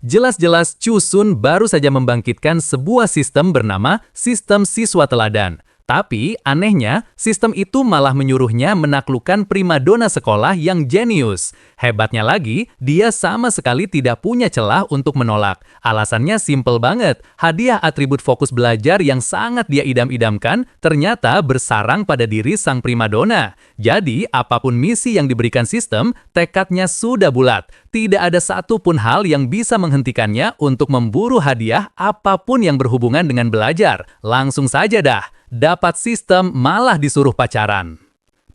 Jelas-jelas Chu Sun baru saja membangkitkan sebuah sistem bernama Sistem Siswa Teladan. Tapi, anehnya, sistem itu malah menyuruhnya menaklukkan primadona sekolah yang jenius. Hebatnya lagi, dia sama sekali tidak punya celah untuk menolak. Alasannya simpel banget, hadiah atribut fokus belajar yang sangat dia idam-idamkan ternyata bersarang pada diri sang primadona. Jadi, apapun misi yang diberikan sistem, tekadnya sudah bulat. Tidak ada satupun hal yang bisa menghentikannya untuk memburu hadiah apapun yang berhubungan dengan belajar. Langsung saja dah. Dapat sistem malah disuruh pacaran.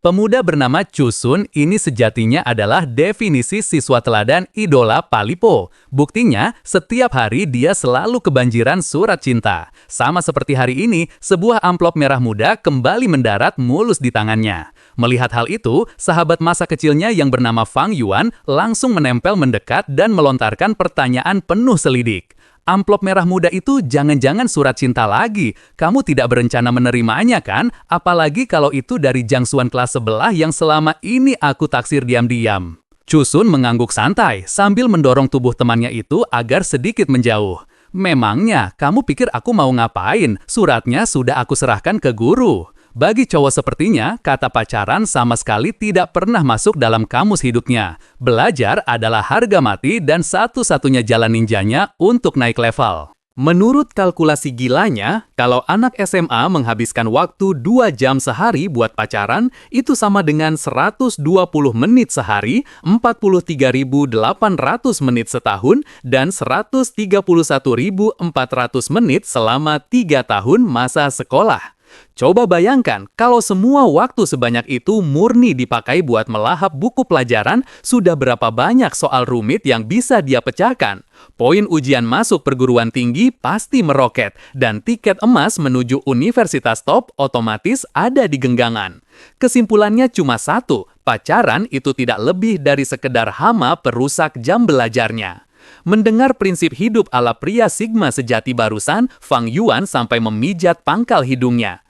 Pemuda bernama Chu Sun ini sejatinya adalah definisi siswa teladan idola Palipo. Buktinya, setiap hari dia selalu kebanjiran surat cinta. Sama seperti hari ini, sebuah amplop merah muda kembali mendarat mulus di tangannya. Melihat hal itu, sahabat masa kecilnya yang bernama Fang Yuan langsung menempel mendekat dan melontarkan pertanyaan penuh selidik. Amplop merah muda itu jangan-jangan surat cinta lagi. Kamu tidak berencana menerimanya kan? Apalagi kalau itu dari jangsuan kelas sebelah yang selama ini aku taksir diam-diam. Chu Sun mengangguk santai sambil mendorong tubuh temannya itu agar sedikit menjauh. Memangnya, kamu pikir aku mau ngapain? Suratnya sudah aku serahkan ke guru. Bagi cowok sepertinya, kata pacaran sama sekali tidak pernah masuk dalam kamus hidupnya. Belajar adalah harga mati dan satu-satunya jalan ninjanya untuk naik level. Menurut kalkulasi gilanya, kalau anak SMA menghabiskan waktu 2 jam sehari buat pacaran, itu sama dengan 120 menit sehari, 43.800 menit setahun, dan 131.400 menit selama 3 tahun masa sekolah. Coba bayangkan, kalau semua waktu sebanyak itu murni dipakai buat melahap buku pelajaran, sudah berapa banyak soal rumit yang bisa dia pecahkan. Poin ujian masuk perguruan tinggi pasti meroket, dan tiket emas menuju universitas top otomatis ada di genggaman. Kesimpulannya cuma satu, pacaran itu tidak lebih dari sekedar hama perusak jam belajarnya. Mendengar prinsip hidup ala pria Sigma sejati barusan, Fang Yuan sampai memijat pangkal hidungnya.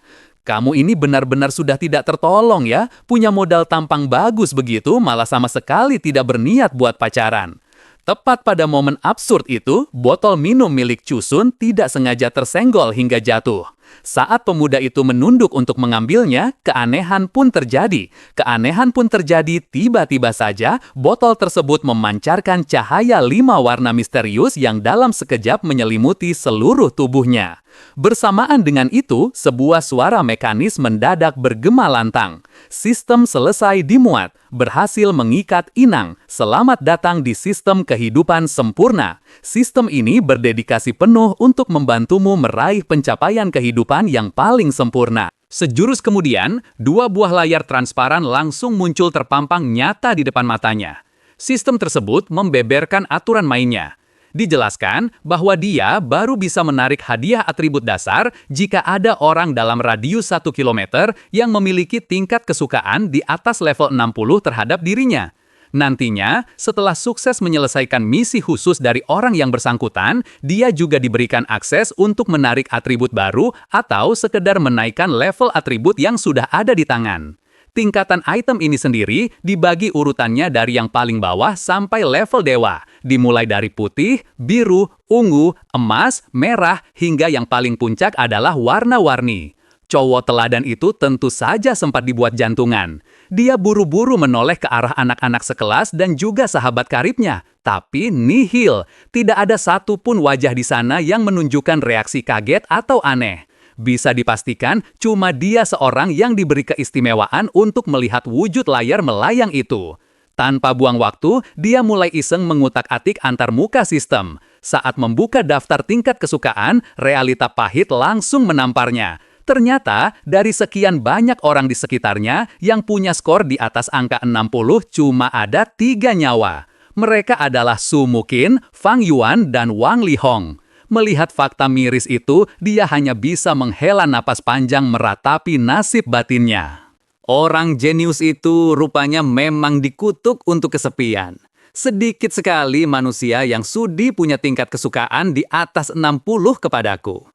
Kamu ini benar-benar sudah tidak tertolong ya, punya modal tampang bagus begitu malah sama sekali tidak berniat buat pacaran. Tepat pada momen absurd itu, botol minum milik Chu Sun tidak sengaja tersenggol hingga jatuh. Saat pemuda itu menunduk untuk mengambilnya, keanehan pun terjadi. Keanehan pun terjadi tiba-tiba saja, botol tersebut memancarkan cahaya 5 warna misterius yang dalam sekejap menyelimuti seluruh tubuhnya. Bersamaan dengan itu, sebuah suara mekanis mendadak bergema lantang. Sistem selesai dimuat, berhasil mengikat inang. Selamat datang di sistem kehidupan sempurna. Sistem ini berdedikasi penuh untuk membantumu meraih pencapaian kehidupan yang paling sempurna. Sejurus kemudian, 2 buah layar transparan langsung muncul terpampang nyata di depan matanya. Sistem tersebut membeberkan aturan mainnya. Dijelaskan bahwa dia baru bisa menarik hadiah atribut dasar jika ada orang dalam radius 1 km yang memiliki tingkat kesukaan di atas level 60 terhadap dirinya. Nantinya, setelah sukses menyelesaikan misi khusus dari orang yang bersangkutan, dia juga diberikan akses untuk menarik atribut baru atau sekedar menaikkan level atribut yang sudah ada di tangan. Tingkatan item ini sendiri dibagi urutannya dari yang paling bawah sampai level dewa, dimulai dari putih, biru, ungu, emas, merah, hingga yang paling puncak adalah warna-warni. Cowok teladan itu tentu saja sempat dibuat jantungan. Dia buru-buru menoleh ke arah anak-anak sekelas dan juga sahabat karibnya. Tapi nihil, tidak ada satupun wajah di sana yang menunjukkan reaksi kaget atau aneh. Bisa dipastikan cuma dia seorang yang diberi keistimewaan untuk melihat wujud layar melayang itu. Tanpa buang waktu, dia mulai iseng mengutak-atik antar muka sistem. Saat membuka daftar tingkat kesukaan, realita pahit langsung menamparnya. Ternyata, dari sekian banyak orang di sekitarnya yang punya skor di atas angka 60 cuma ada 3 nyawa. Mereka adalah Su Muqin, Fang Yuan, dan Wang Lihong. Melihat fakta miris itu, dia hanya bisa menghela napas panjang meratapi nasib batinnya. Orang jenius itu rupanya memang dikutuk untuk kesepian. Sedikit sekali manusia yang sudi punya tingkat kesukaan di atas 60 kepadaku.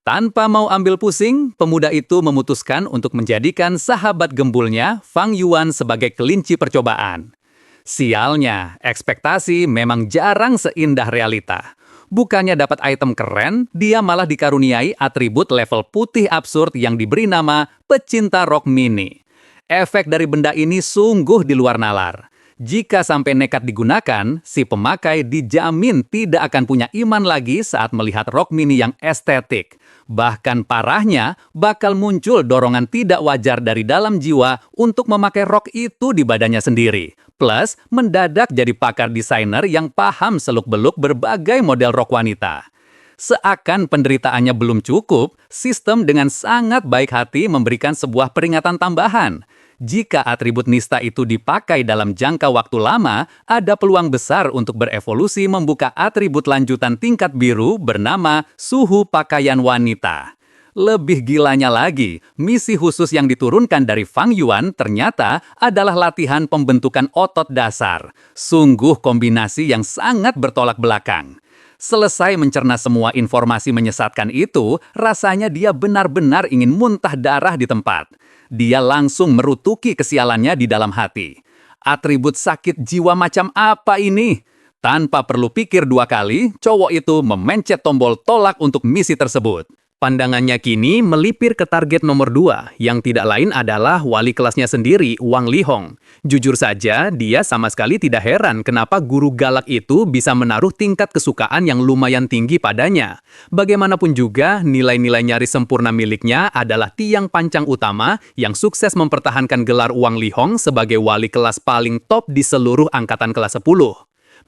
Tanpa mau ambil pusing, pemuda itu memutuskan untuk menjadikan sahabat gembulnya, Fang Yuan, sebagai kelinci percobaan. Sialnya, ekspektasi memang jarang seindah realita. Bukannya dapat item keren, dia malah dikaruniai atribut level putih absurd yang diberi nama pecinta rok mini. Efek dari benda ini sungguh di luar nalar. Jika sampai nekat digunakan, si pemakai dijamin tidak akan punya iman lagi saat melihat rok mini yang estetik. Bahkan parahnya, bakal muncul dorongan tidak wajar dari dalam jiwa untuk memakai rok itu di badannya sendiri. Plus, mendadak jadi pakar desainer yang paham seluk-beluk berbagai model rok wanita. Seakan penderitaannya belum cukup, sistem dengan sangat baik hati memberikan sebuah peringatan tambahan. Jika atribut nista itu dipakai dalam jangka waktu lama, ada peluang besar untuk berevolusi membuka atribut lanjutan tingkat biru bernama suhu pakaian wanita. Lebih gilanya lagi, misi khusus yang diturunkan dari Fang Yuan ternyata adalah latihan pembentukan otot dasar. Sungguh kombinasi yang sangat bertolak belakang. Selesai mencerna semua informasi menyesatkan itu, rasanya dia benar-benar ingin muntah darah di tempat. Dia langsung merutuki kesialannya di dalam hati. Atribut sakit jiwa macam apa ini? Tanpa perlu pikir dua kali, cowok itu memencet tombol tolak untuk misi tersebut. Pandangannya kini melipir ke target nomor 2, yang tidak lain adalah wali kelasnya sendiri, Wang Lihong. Jujur saja, dia sama sekali tidak heran kenapa guru galak itu bisa menaruh tingkat kesukaan yang lumayan tinggi padanya. Bagaimanapun juga, nilai-nilai nyaris sempurna miliknya adalah tiang pancang utama yang sukses mempertahankan gelar Wang Lihong sebagai wali kelas paling top di seluruh angkatan kelas 10.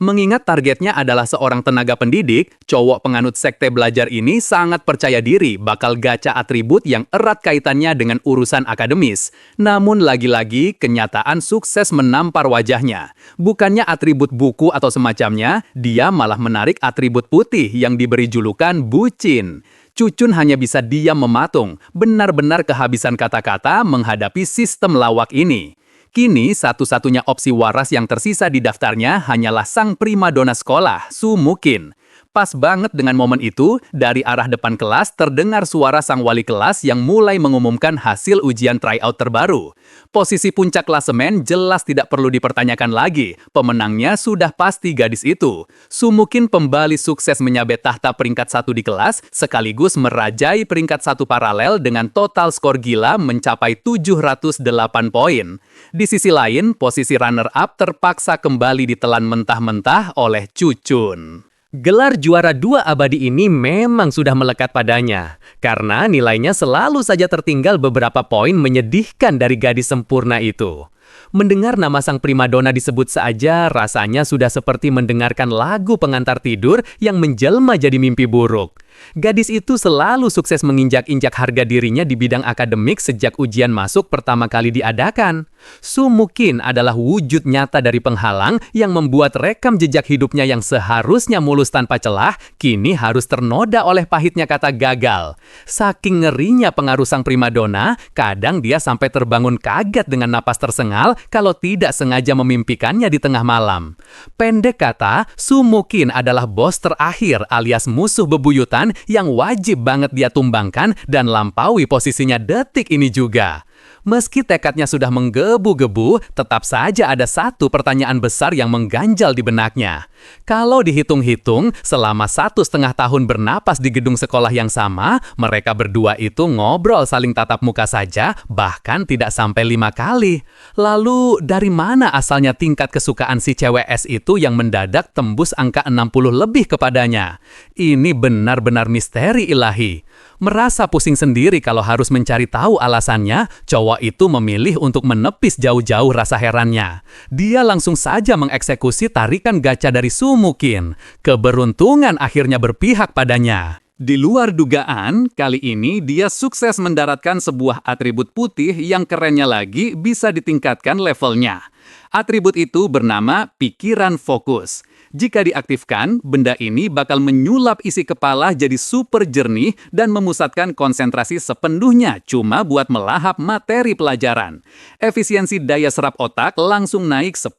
Mengingat targetnya adalah seorang tenaga pendidik, cowok penganut sekte belajar ini sangat percaya diri bakal gacha atribut yang erat kaitannya dengan urusan akademis. Namun lagi-lagi, kenyataan sukses menampar wajahnya. Bukannya atribut buku atau semacamnya, dia malah menarik atribut putih yang diberi julukan bucin. Cucun hanya bisa diam mematung, benar-benar kehabisan kata-kata menghadapi sistem lawak ini. Kini, satu-satunya opsi waras yang tersisa di daftarnya hanyalah sang primadona sekolah, Su Mukin. Pas banget dengan momen itu, dari arah depan kelas terdengar suara sang wali kelas yang mulai mengumumkan hasil ujian tryout terbaru. Posisi puncak klasemen jelas tidak perlu dipertanyakan lagi, pemenangnya sudah pasti gadis itu. Su Mukin kembali sukses menyabet tahta peringkat 1 di kelas, sekaligus merajai peringkat 1 paralel dengan total skor gila mencapai 708 poin. Di sisi lain, posisi runner-up terpaksa kembali ditelan mentah-mentah oleh Cucun. Gelar juara 2 abadi ini memang sudah melekat padanya, karena nilainya selalu saja tertinggal beberapa poin menyedihkan dari gadis sempurna itu. Mendengar nama sang primadona disebut saja, rasanya sudah seperti mendengarkan lagu pengantar tidur yang menjelma jadi mimpi buruk. Gadis itu selalu sukses menginjak-injak harga dirinya di bidang akademik sejak ujian masuk pertama kali diadakan. Su Mukin adalah wujud nyata dari penghalang yang membuat rekam jejak hidupnya yang seharusnya mulus tanpa celah, kini harus ternoda oleh pahitnya kata gagal. Saking ngerinya pengaruh sang primadona, kadang dia sampai terbangun kaget dengan napas tersengal kalau tidak sengaja memimpikannya di tengah malam. Pendek kata, Su Mukin adalah bos terakhir alias musuh bebuyutan yang wajib banget dia tumbangkan dan lampaui posisinya detik ini juga. Meski tekadnya sudah menggebu-gebu, tetap saja ada satu pertanyaan besar yang mengganjal di benaknya. Kalau dihitung-hitung, selama 1,5 tahun bernapas di gedung sekolah yang sama, mereka berdua itu ngobrol saling tatap muka saja, bahkan tidak sampai 5 kali. Lalu, dari mana asalnya tingkat kesukaan si cewek S itu yang mendadak tembus angka 60 lebih kepadanya? Ini benar-benar misteri ilahi. Merasa pusing sendiri kalau harus mencari tahu alasannya, cowok itu memilih untuk menepis jauh-jauh rasa herannya. Dia langsung saja mengeksekusi tarikan gacha dari Su Mukin. Keberuntungan akhirnya berpihak padanya. Di luar dugaan, kali ini dia sukses mendaratkan sebuah atribut putih yang kerennya lagi bisa ditingkatkan levelnya. Atribut itu bernama pikiran fokus. Jika diaktifkan, benda ini bakal menyulap isi kepala jadi super jernih dan memusatkan konsentrasi sepenuhnya cuma buat melahap materi pelajaran. Efisiensi daya serap otak langsung naik 10%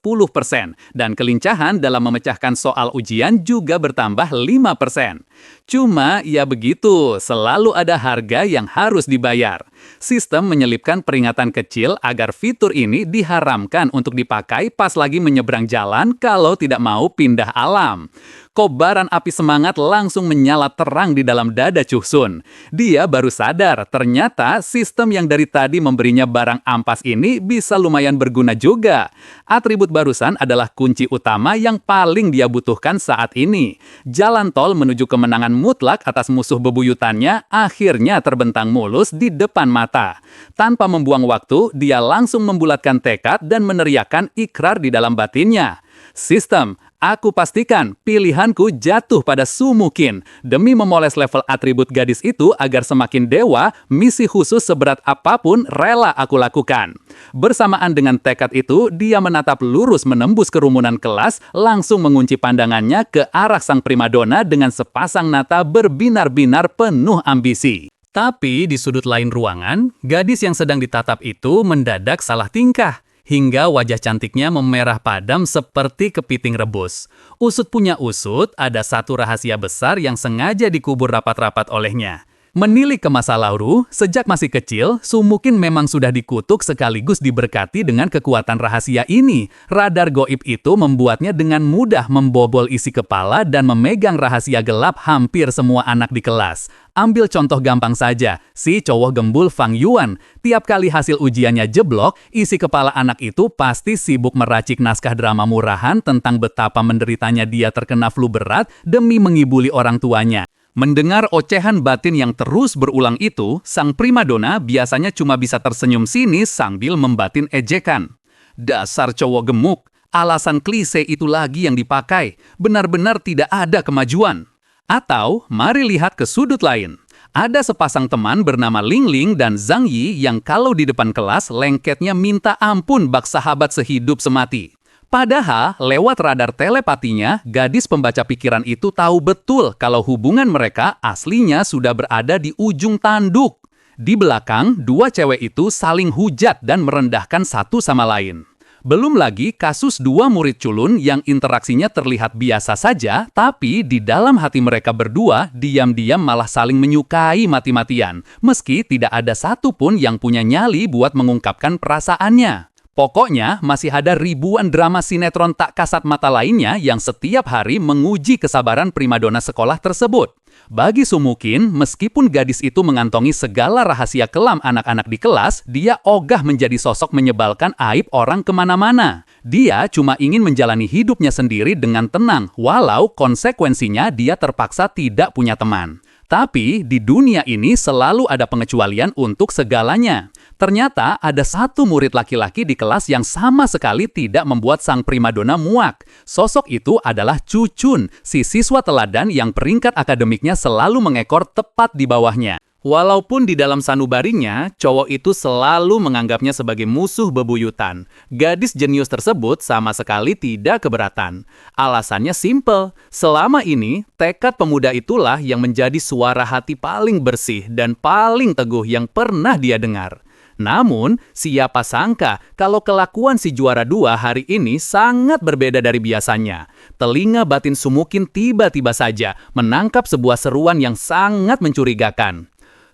dan kelincahan dalam memecahkan soal ujian juga bertambah 5%. Cuma, ya begitu, selalu ada harga yang harus dibayar. Sistem menyelipkan peringatan kecil agar fitur ini diharamkan untuk dipakai pas lagi menyeberang jalan kalau tidak mau pindah alam. Kobaran api semangat langsung menyala terang di dalam dada Chusun. Dia baru sadar ternyata sistem yang dari tadi memberinya barang ampas ini bisa lumayan berguna juga. Atribut barusan adalah kunci utama yang paling dia butuhkan saat ini. Jalan tol menuju kemenangan mutlak atas musuh bebuyutannya akhirnya terbentang mulus di depan mata. Tanpa membuang waktu, dia langsung membulatkan tekad dan meneriakkan ikrar di dalam batinnya. Sistem, aku pastikan pilihanku jatuh pada Sumukin. Demi memoles level atribut gadis itu agar semakin dewa, misi khusus seberat apapun rela aku lakukan. Bersamaan dengan tekad itu, dia menatap lurus menembus kerumunan kelas, langsung mengunci pandangannya ke arah sang primadona dengan sepasang mata berbinar-binar penuh ambisi. Tapi di sudut lain ruangan, gadis yang sedang ditatap itu mendadak salah tingkah. Hingga wajah cantiknya memerah padam seperti kepiting rebus. Usut punya usut, ada satu rahasia besar yang sengaja dikubur rapat-rapat olehnya. Menilik ke masa lalu, sejak masih kecil, Sumukin memang sudah dikutuk sekaligus diberkati dengan kekuatan rahasia ini. Radar goib itu membuatnya dengan mudah membobol isi kepala dan memegang rahasia gelap hampir semua anak di kelas. Ambil contoh gampang saja, si cowok gembul Fang Yuan. Tiap kali hasil ujiannya jeblok, isi kepala anak itu pasti sibuk meracik naskah drama murahan tentang betapa menderitanya dia terkena flu berat demi mengibuli orang tuanya. Mendengar ocehan batin yang terus berulang itu, sang primadona biasanya cuma bisa tersenyum sinis sambil membatin ejekan. Dasar cowok gemuk, alasan klise itu lagi yang dipakai, benar-benar tidak ada kemajuan. Atau, mari lihat ke sudut lain. Ada sepasang teman bernama Ling Ling dan Zhang Yi yang kalau di depan kelas lengketnya minta ampun bak sahabat sehidup semati. Padahal, lewat radar telepatinya, gadis pembaca pikiran itu tahu betul kalau hubungan mereka aslinya sudah berada di ujung tanduk. Di belakang, dua cewek itu saling hujat dan merendahkan satu sama lain. Belum lagi kasus dua murid culun yang interaksinya terlihat biasa saja, tapi di dalam hati mereka berdua, diam-diam malah saling menyukai mati-matian, meski tidak ada satupun yang punya nyali buat mengungkapkan perasaannya. Pokoknya, masih ada ribuan drama sinetron tak kasat mata lainnya yang setiap hari menguji kesabaran primadona sekolah tersebut. Bagi Sumukin, meskipun gadis itu mengantongi segala rahasia kelam anak-anak di kelas, dia ogah menjadi sosok menyebalkan aib orang kemana-mana. Dia cuma ingin menjalani hidupnya sendiri dengan tenang, walau konsekuensinya dia terpaksa tidak punya teman. Tapi di dunia ini selalu ada pengecualian untuk segalanya. Ternyata ada satu murid laki-laki di kelas yang sama sekali tidak membuat sang primadona muak. Sosok itu adalah Chuchun, si siswa teladan yang peringkat akademiknya selalu mengekor tepat di bawahnya. Walaupun di dalam sanubarinya, cowok itu selalu menganggapnya sebagai musuh bebuyutan. Gadis jenius tersebut sama sekali tidak keberatan. Alasannya simpel, selama ini tekad pemuda itulah yang menjadi suara hati paling bersih dan paling teguh yang pernah dia dengar. Namun, siapa sangka kalau kelakuan si juara dua hari ini sangat berbeda dari biasanya. Telinga batin Sumukin tiba-tiba saja menangkap sebuah seruan yang sangat mencurigakan.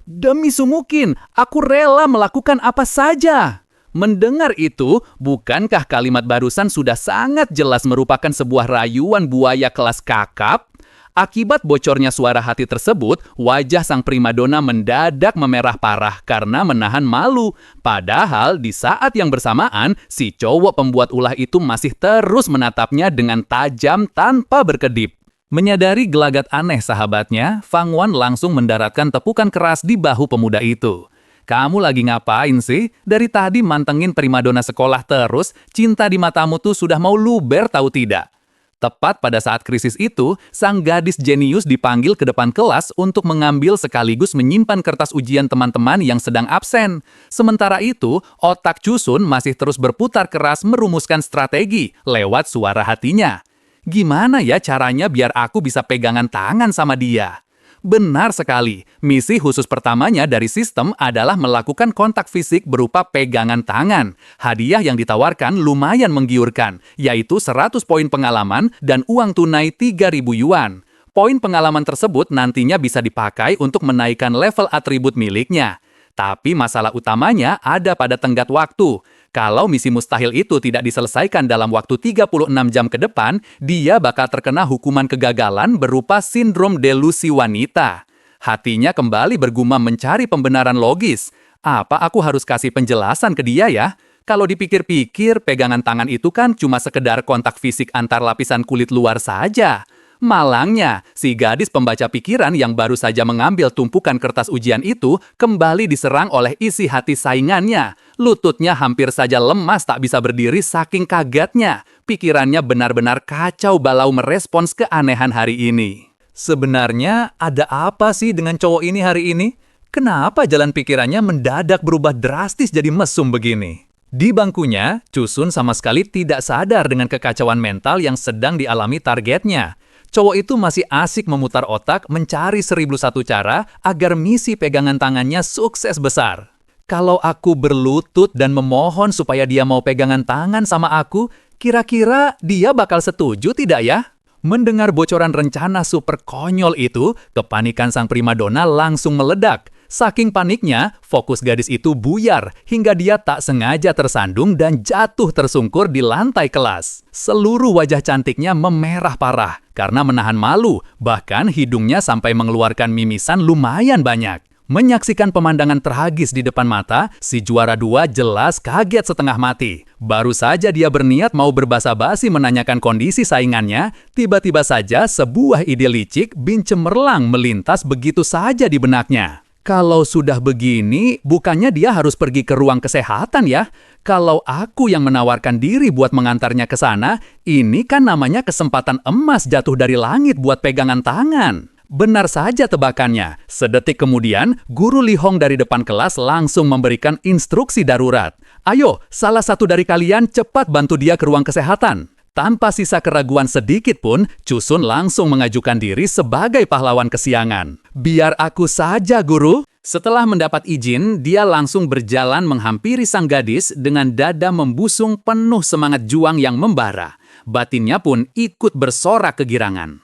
Demi Sumukin, aku rela melakukan apa saja. Mendengar itu, bukankah kalimat barusan sudah sangat jelas merupakan sebuah rayuan buaya kelas kakap? Akibat bocornya suara hati tersebut, wajah sang primadona mendadak memerah parah karena menahan malu. Padahal di saat yang bersamaan, si cowok pembuat ulah itu masih terus menatapnya dengan tajam tanpa berkedip. Menyadari gelagat aneh sahabatnya, Fang Wan langsung mendaratkan tepukan keras di bahu pemuda itu. Kamu lagi ngapain sih? Dari tadi mantengin primadona sekolah terus, cinta di matamu tuh sudah mau luber tahu tidak? Tepat pada saat krisis itu, sang gadis jenius dipanggil ke depan kelas untuk mengambil sekaligus menyimpan kertas ujian teman-teman yang sedang absen. Sementara itu, otak Chusun masih terus berputar keras merumuskan strategi lewat suara hatinya. Gimana ya caranya biar aku bisa pegangan tangan sama dia? Benar sekali, misi khusus pertamanya dari sistem adalah melakukan kontak fisik berupa pegangan tangan. Hadiah yang ditawarkan lumayan menggiurkan, yaitu 100 poin pengalaman dan uang tunai 3.000 yuan. Poin pengalaman tersebut nantinya bisa dipakai untuk menaikkan level atribut miliknya. Tapi masalah utamanya ada pada tenggat waktu. Kalau misi mustahil itu tidak diselesaikan dalam waktu 36 jam ke depan, dia bakal terkena hukuman kegagalan berupa sindrom delusi wanita. Hatinya kembali bergumam mencari pembenaran logis. Apa aku harus kasih penjelasan ke dia ya? Kalau dipikir-pikir, pegangan tangan itu kan cuma sekedar kontak fisik antar lapisan kulit luar saja. Malangnya, si gadis pembaca pikiran yang baru saja mengambil tumpukan kertas ujian itu kembali diserang oleh isi hati saingannya. Lututnya hampir saja lemas tak bisa berdiri saking kagetnya. Pikirannya benar-benar kacau balau merespons keanehan hari ini. Sebenarnya ada apa sih dengan cowok ini hari ini? Kenapa jalan pikirannya mendadak berubah drastis jadi mesum begini? Di bangkunya, Chusun sama sekali tidak sadar dengan kekacauan mental yang sedang dialami targetnya. Cowok itu masih asik memutar otak mencari 1001 cara agar misi pegangan tangannya sukses besar. Kalau aku berlutut dan memohon supaya dia mau pegangan tangan sama aku, kira-kira dia bakal setuju tidak ya? Mendengar bocoran rencana super konyol itu, kepanikan sang primadona langsung meledak. Saking paniknya, fokus gadis itu buyar hingga dia tak sengaja tersandung dan jatuh tersungkur di lantai kelas. Seluruh wajah cantiknya memerah parah karena menahan malu, bahkan hidungnya sampai mengeluarkan mimisan lumayan banyak. Menyaksikan pemandangan tragis di depan mata, si juara 2 jelas kaget setengah mati. Baru saja dia berniat mau berbasa-basi menanyakan kondisi saingannya, tiba-tiba saja sebuah ide licik bin cemerlang melintas begitu saja di benaknya. Kalau sudah begini, bukannya dia harus pergi ke ruang kesehatan ya? Kalau aku yang menawarkan diri buat mengantarnya ke sana, ini kan namanya kesempatan emas jatuh dari langit buat pegangan tangan. Benar saja tebakannya. Sedetik kemudian, guru Li Hong dari depan kelas langsung memberikan instruksi darurat. Ayo, salah satu dari kalian cepat bantu dia ke ruang kesehatan. Tanpa sisa keraguan sedikit pun, Chusun langsung mengajukan diri sebagai pahlawan kesiangan. Biar aku saja, guru. Setelah mendapat izin, dia langsung berjalan menghampiri sang gadis dengan dada membusung penuh semangat juang yang membara. Batinnya pun ikut bersorak kegirangan.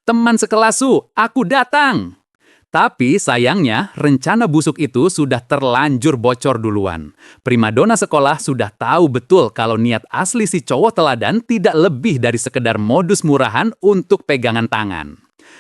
Teman sekelasku, aku datang! Tapi sayangnya, rencana busuk itu sudah terlanjur bocor duluan. Primadona sekolah sudah tahu betul kalau niat asli si cowok teladan tidak lebih dari sekedar modus murahan untuk pegangan tangan.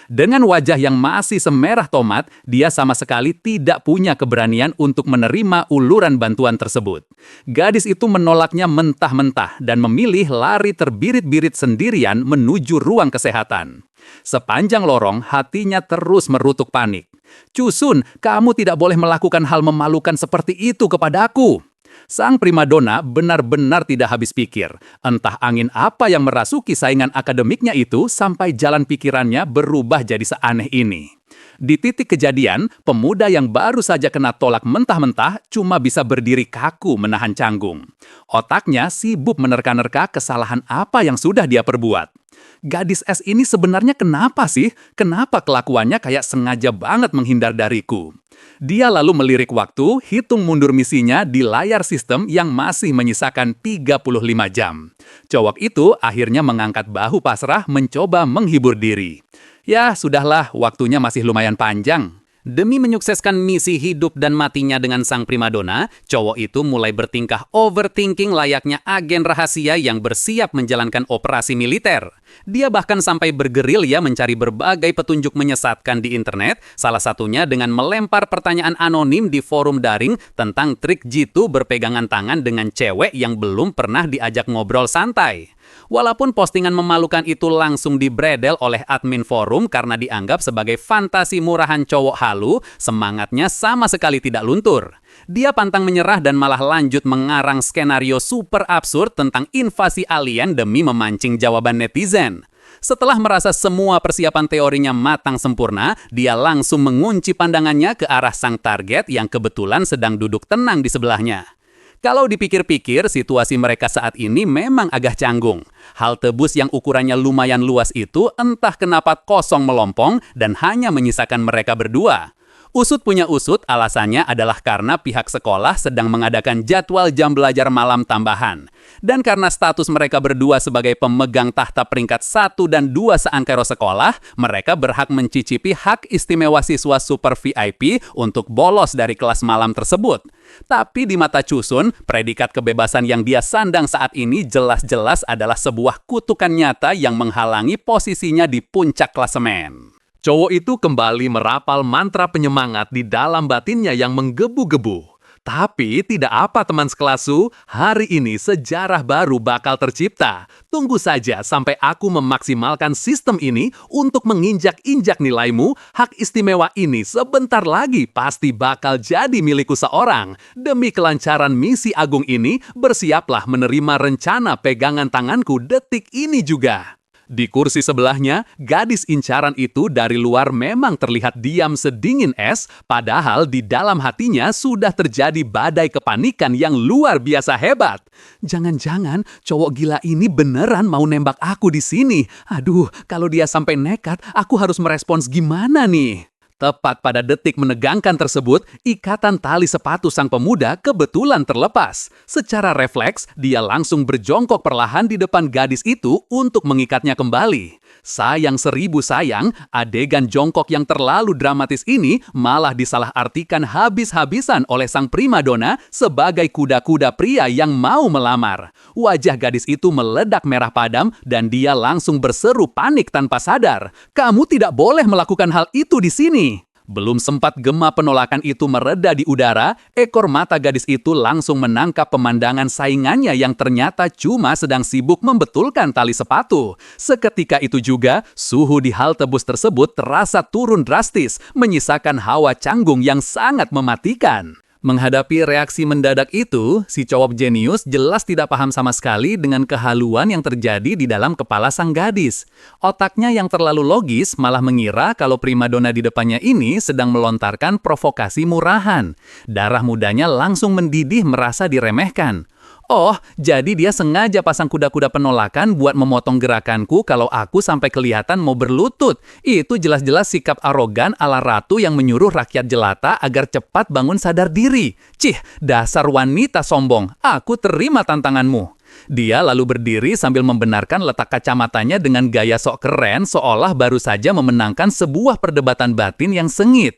Dengan wajah yang masih semerah tomat, dia sama sekali tidak punya keberanian untuk menerima uluran bantuan tersebut. Gadis itu menolaknya mentah-mentah dan memilih lari terbirit-birit sendirian menuju ruang kesehatan. Sepanjang lorong, hatinya terus merutuk panik. Chusun, kamu tidak boleh melakukan hal memalukan seperti itu kepadaku. Sang primadona benar-benar tidak habis pikir. Entah angin apa yang merasuki saingan akademiknya itu sampai jalan pikirannya berubah jadi seaneh ini. Di titik kejadian, pemuda yang baru saja kena tolak mentah-mentah cuma bisa berdiri kaku menahan canggung. Otaknya sibuk menerka-nerka kesalahan apa yang sudah dia perbuat. Gadis es ini sebenarnya kenapa sih? Kenapa kelakuannya kayak sengaja banget menghindar dariku? Dia lalu melirik waktu, hitung mundur misinya di layar sistem yang masih menyisakan 35 jam. Cowok itu akhirnya mengangkat bahu pasrah mencoba menghibur diri. Ya, sudahlah, waktunya masih lumayan panjang. Demi menyukseskan misi hidup dan matinya dengan sang primadona, cowok itu mulai bertingkah overthinking layaknya agen rahasia yang bersiap menjalankan operasi militer. Dia bahkan sampai bergerilya mencari berbagai petunjuk menyesatkan di internet, salah satunya dengan melempar pertanyaan anonim di forum daring tentang trik jitu berpegangan tangan dengan cewek yang belum pernah diajak ngobrol santai. Walaupun postingan memalukan itu langsung dibredel oleh admin forum karena dianggap sebagai fantasi murahan cowok halu, semangatnya sama sekali tidak luntur. Dia pantang menyerah dan malah lanjut mengarang skenario super absurd tentang invasi alien demi memancing jawaban netizen. Setelah merasa semua persiapan teorinya matang sempurna, dia langsung mengunci pandangannya ke arah sang target yang kebetulan sedang duduk tenang di sebelahnya. Kalau dipikir-pikir, situasi mereka saat ini memang agak canggung. Halte bus yang ukurannya lumayan luas itu entah kenapa kosong melompong dan hanya menyisakan mereka berdua. Usut punya usut, alasannya adalah karena pihak sekolah sedang mengadakan jadwal jam belajar malam tambahan. Dan karena status mereka berdua sebagai pemegang tahta peringkat 1 dan 2 seangkero sekolah, mereka berhak mencicipi hak istimewa siswa super VIP untuk bolos dari kelas malam tersebut. Tapi di mata Chusun, predikat kebebasan yang dia sandang saat ini jelas-jelas adalah sebuah kutukan nyata yang menghalangi posisinya di puncak klasemen. Cowok itu kembali merapal mantra penyemangat di dalam batinnya yang menggebu-gebu. Tapi tidak apa teman sekelasku, hari ini sejarah baru bakal tercipta. Tunggu saja sampai aku memaksimalkan sistem ini untuk menginjak-injak nilaimu. Hak istimewa ini sebentar lagi pasti bakal jadi milikku seorang. Demi kelancaran misi agung ini, bersiaplah menerima rencana pegangan tanganku detik ini juga. Di kursi sebelahnya, gadis incaran itu dari luar memang terlihat diam sedingin es, padahal di dalam hatinya sudah terjadi badai kepanikan yang luar biasa hebat. Jangan-jangan cowok gila ini beneran mau nembak aku di sini. Aduh, kalau dia sampai nekat, aku harus merespons gimana nih? Tepat pada detik menegangkan tersebut, ikatan tali sepatu sang pemuda kebetulan terlepas. Secara refleks, dia langsung berjongkok perlahan di depan gadis itu untuk mengikatnya kembali. Sayang seribu sayang, adegan jongkok yang terlalu dramatis ini malah disalahartikan habis-habisan oleh sang primadona sebagai kuda-kuda pria yang mau melamar. Wajah gadis itu meledak merah padam dan dia langsung berseru panik tanpa sadar. "Kamu tidak boleh melakukan hal itu di sini." Belum sempat gema penolakan itu mereda di udara, ekor mata gadis itu langsung menangkap pemandangan saingannya yang ternyata cuma sedang sibuk membetulkan tali sepatu. Seketika itu juga, suhu di halte bus tersebut terasa turun drastis, menyisakan hawa canggung yang sangat mematikan. Menghadapi reaksi mendadak itu, si cowok jenius jelas tidak paham sama sekali dengan kehaluan yang terjadi di dalam kepala sang gadis. Otaknya yang terlalu logis malah mengira kalau primadona di depannya ini sedang melontarkan provokasi murahan. Darah mudanya langsung mendidih merasa diremehkan. Oh, jadi dia sengaja pasang kuda-kuda penolakan buat memotong gerakanku kalau aku sampai kelihatan mau berlutut. Itu jelas-jelas sikap arogan ala ratu yang menyuruh rakyat jelata agar cepat bangun sadar diri. Cih, dasar wanita sombong, aku terima tantanganmu. Dia lalu berdiri sambil membenarkan letak kacamatanya dengan gaya sok keren seolah baru saja memenangkan sebuah perdebatan batin yang sengit.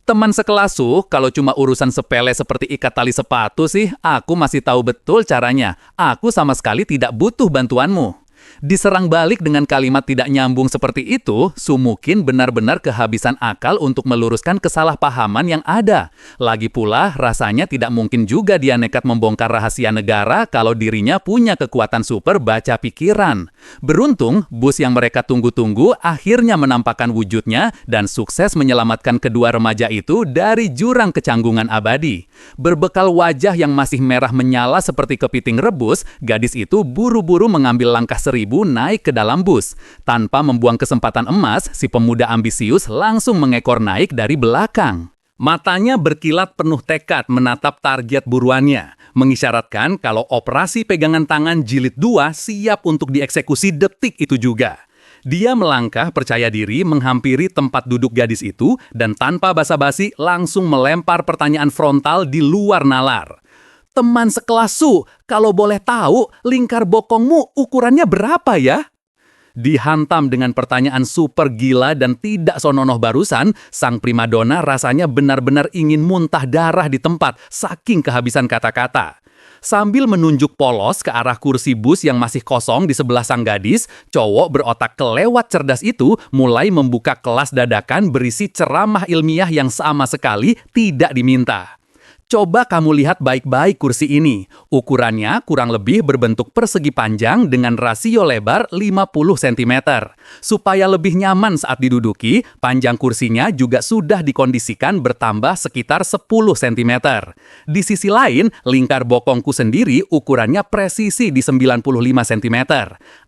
Teman sekelasku, kalau cuma urusan sepele seperti ikat tali sepatu sih, aku masih tahu betul caranya. Aku sama sekali tidak butuh bantuanmu. Diserang balik dengan kalimat tidak nyambung seperti itu, Sumukin benar-benar kehabisan akal untuk meluruskan kesalahpahaman yang ada. Lagi pula, rasanya tidak mungkin juga dia nekat membongkar rahasia negara kalau dirinya punya kekuatan super baca pikiran. Beruntung, bus yang mereka tunggu-tunggu akhirnya menampakkan wujudnya dan sukses menyelamatkan kedua remaja itu dari jurang kecanggungan abadi. Berbekal wajah yang masih merah menyala seperti kepiting rebus, gadis itu buru-buru mengambil langkah seribu naik ke dalam bus. Tanpa membuang kesempatan emas, si pemuda ambisius langsung mengekor naik dari belakang. Matanya berkilat penuh tekad menatap target buruannya, mengisyaratkan kalau operasi pegangan tangan jilid 2 siap untuk dieksekusi detik itu juga. Dia melangkah percaya diri menghampiri tempat duduk gadis itu dan tanpa basa-basi langsung melempar pertanyaan frontal di luar nalar. "Teman sekelasku, kalau boleh tahu, lingkar bokongmu ukurannya berapa ya?" Dihantam dengan pertanyaan super gila dan tidak sononoh barusan, sang primadona rasanya benar-benar ingin muntah darah di tempat, saking kehabisan kata-kata. Sambil menunjuk polos ke arah kursi bus yang masih kosong di sebelah sang gadis, cowok berotak kelewat cerdas itu mulai membuka kelas dadakan berisi ceramah ilmiah yang sama sekali tidak diminta. Coba kamu lihat baik-baik kursi ini. Ukurannya kurang lebih berbentuk persegi panjang dengan rasio lebar 50 cm. Supaya lebih nyaman saat diduduki, panjang kursinya juga sudah dikondisikan bertambah sekitar 10 cm. Di sisi lain, lingkar bokongku sendiri ukurannya presisi di 95 cm.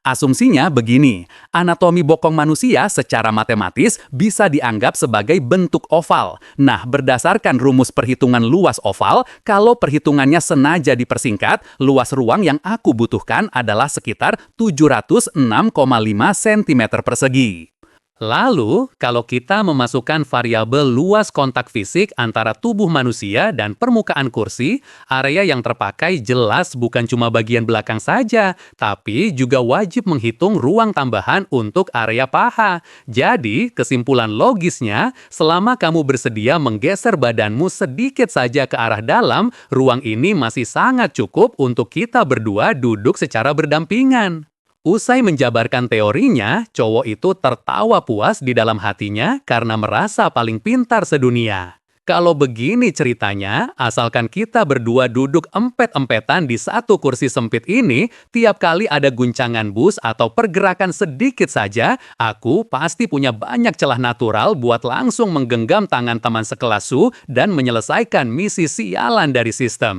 Asumsinya begini, anatomi bokong manusia secara matematis bisa dianggap sebagai bentuk oval. Nah, berdasarkan rumus perhitungan luas oval, kalau perhitungannya sengaja dipersingkat, luas ruang yang aku butuhkan adalah sekitar 706,5 cm persegi. Lalu, kalau kita memasukkan variabel luas kontak fisik antara tubuh manusia dan permukaan kursi, area yang terpakai jelas bukan cuma bagian belakang saja, tapi juga wajib menghitung ruang tambahan untuk area paha. Jadi, kesimpulan logisnya, selama kamu bersedia menggeser badanmu sedikit saja ke arah dalam, ruang ini masih sangat cukup untuk kita berdua duduk secara berdampingan. Usai menjabarkan teorinya, cowok itu tertawa puas di dalam hatinya karena merasa paling pintar sedunia. Kalau begini ceritanya, asalkan kita berdua duduk empet-empetan di satu kursi sempit ini, tiap kali ada guncangan bus atau pergerakan sedikit saja, aku pasti punya banyak celah natural buat langsung menggenggam tangan teman sekelas Su dan menyelesaikan misi sialan dari sistem.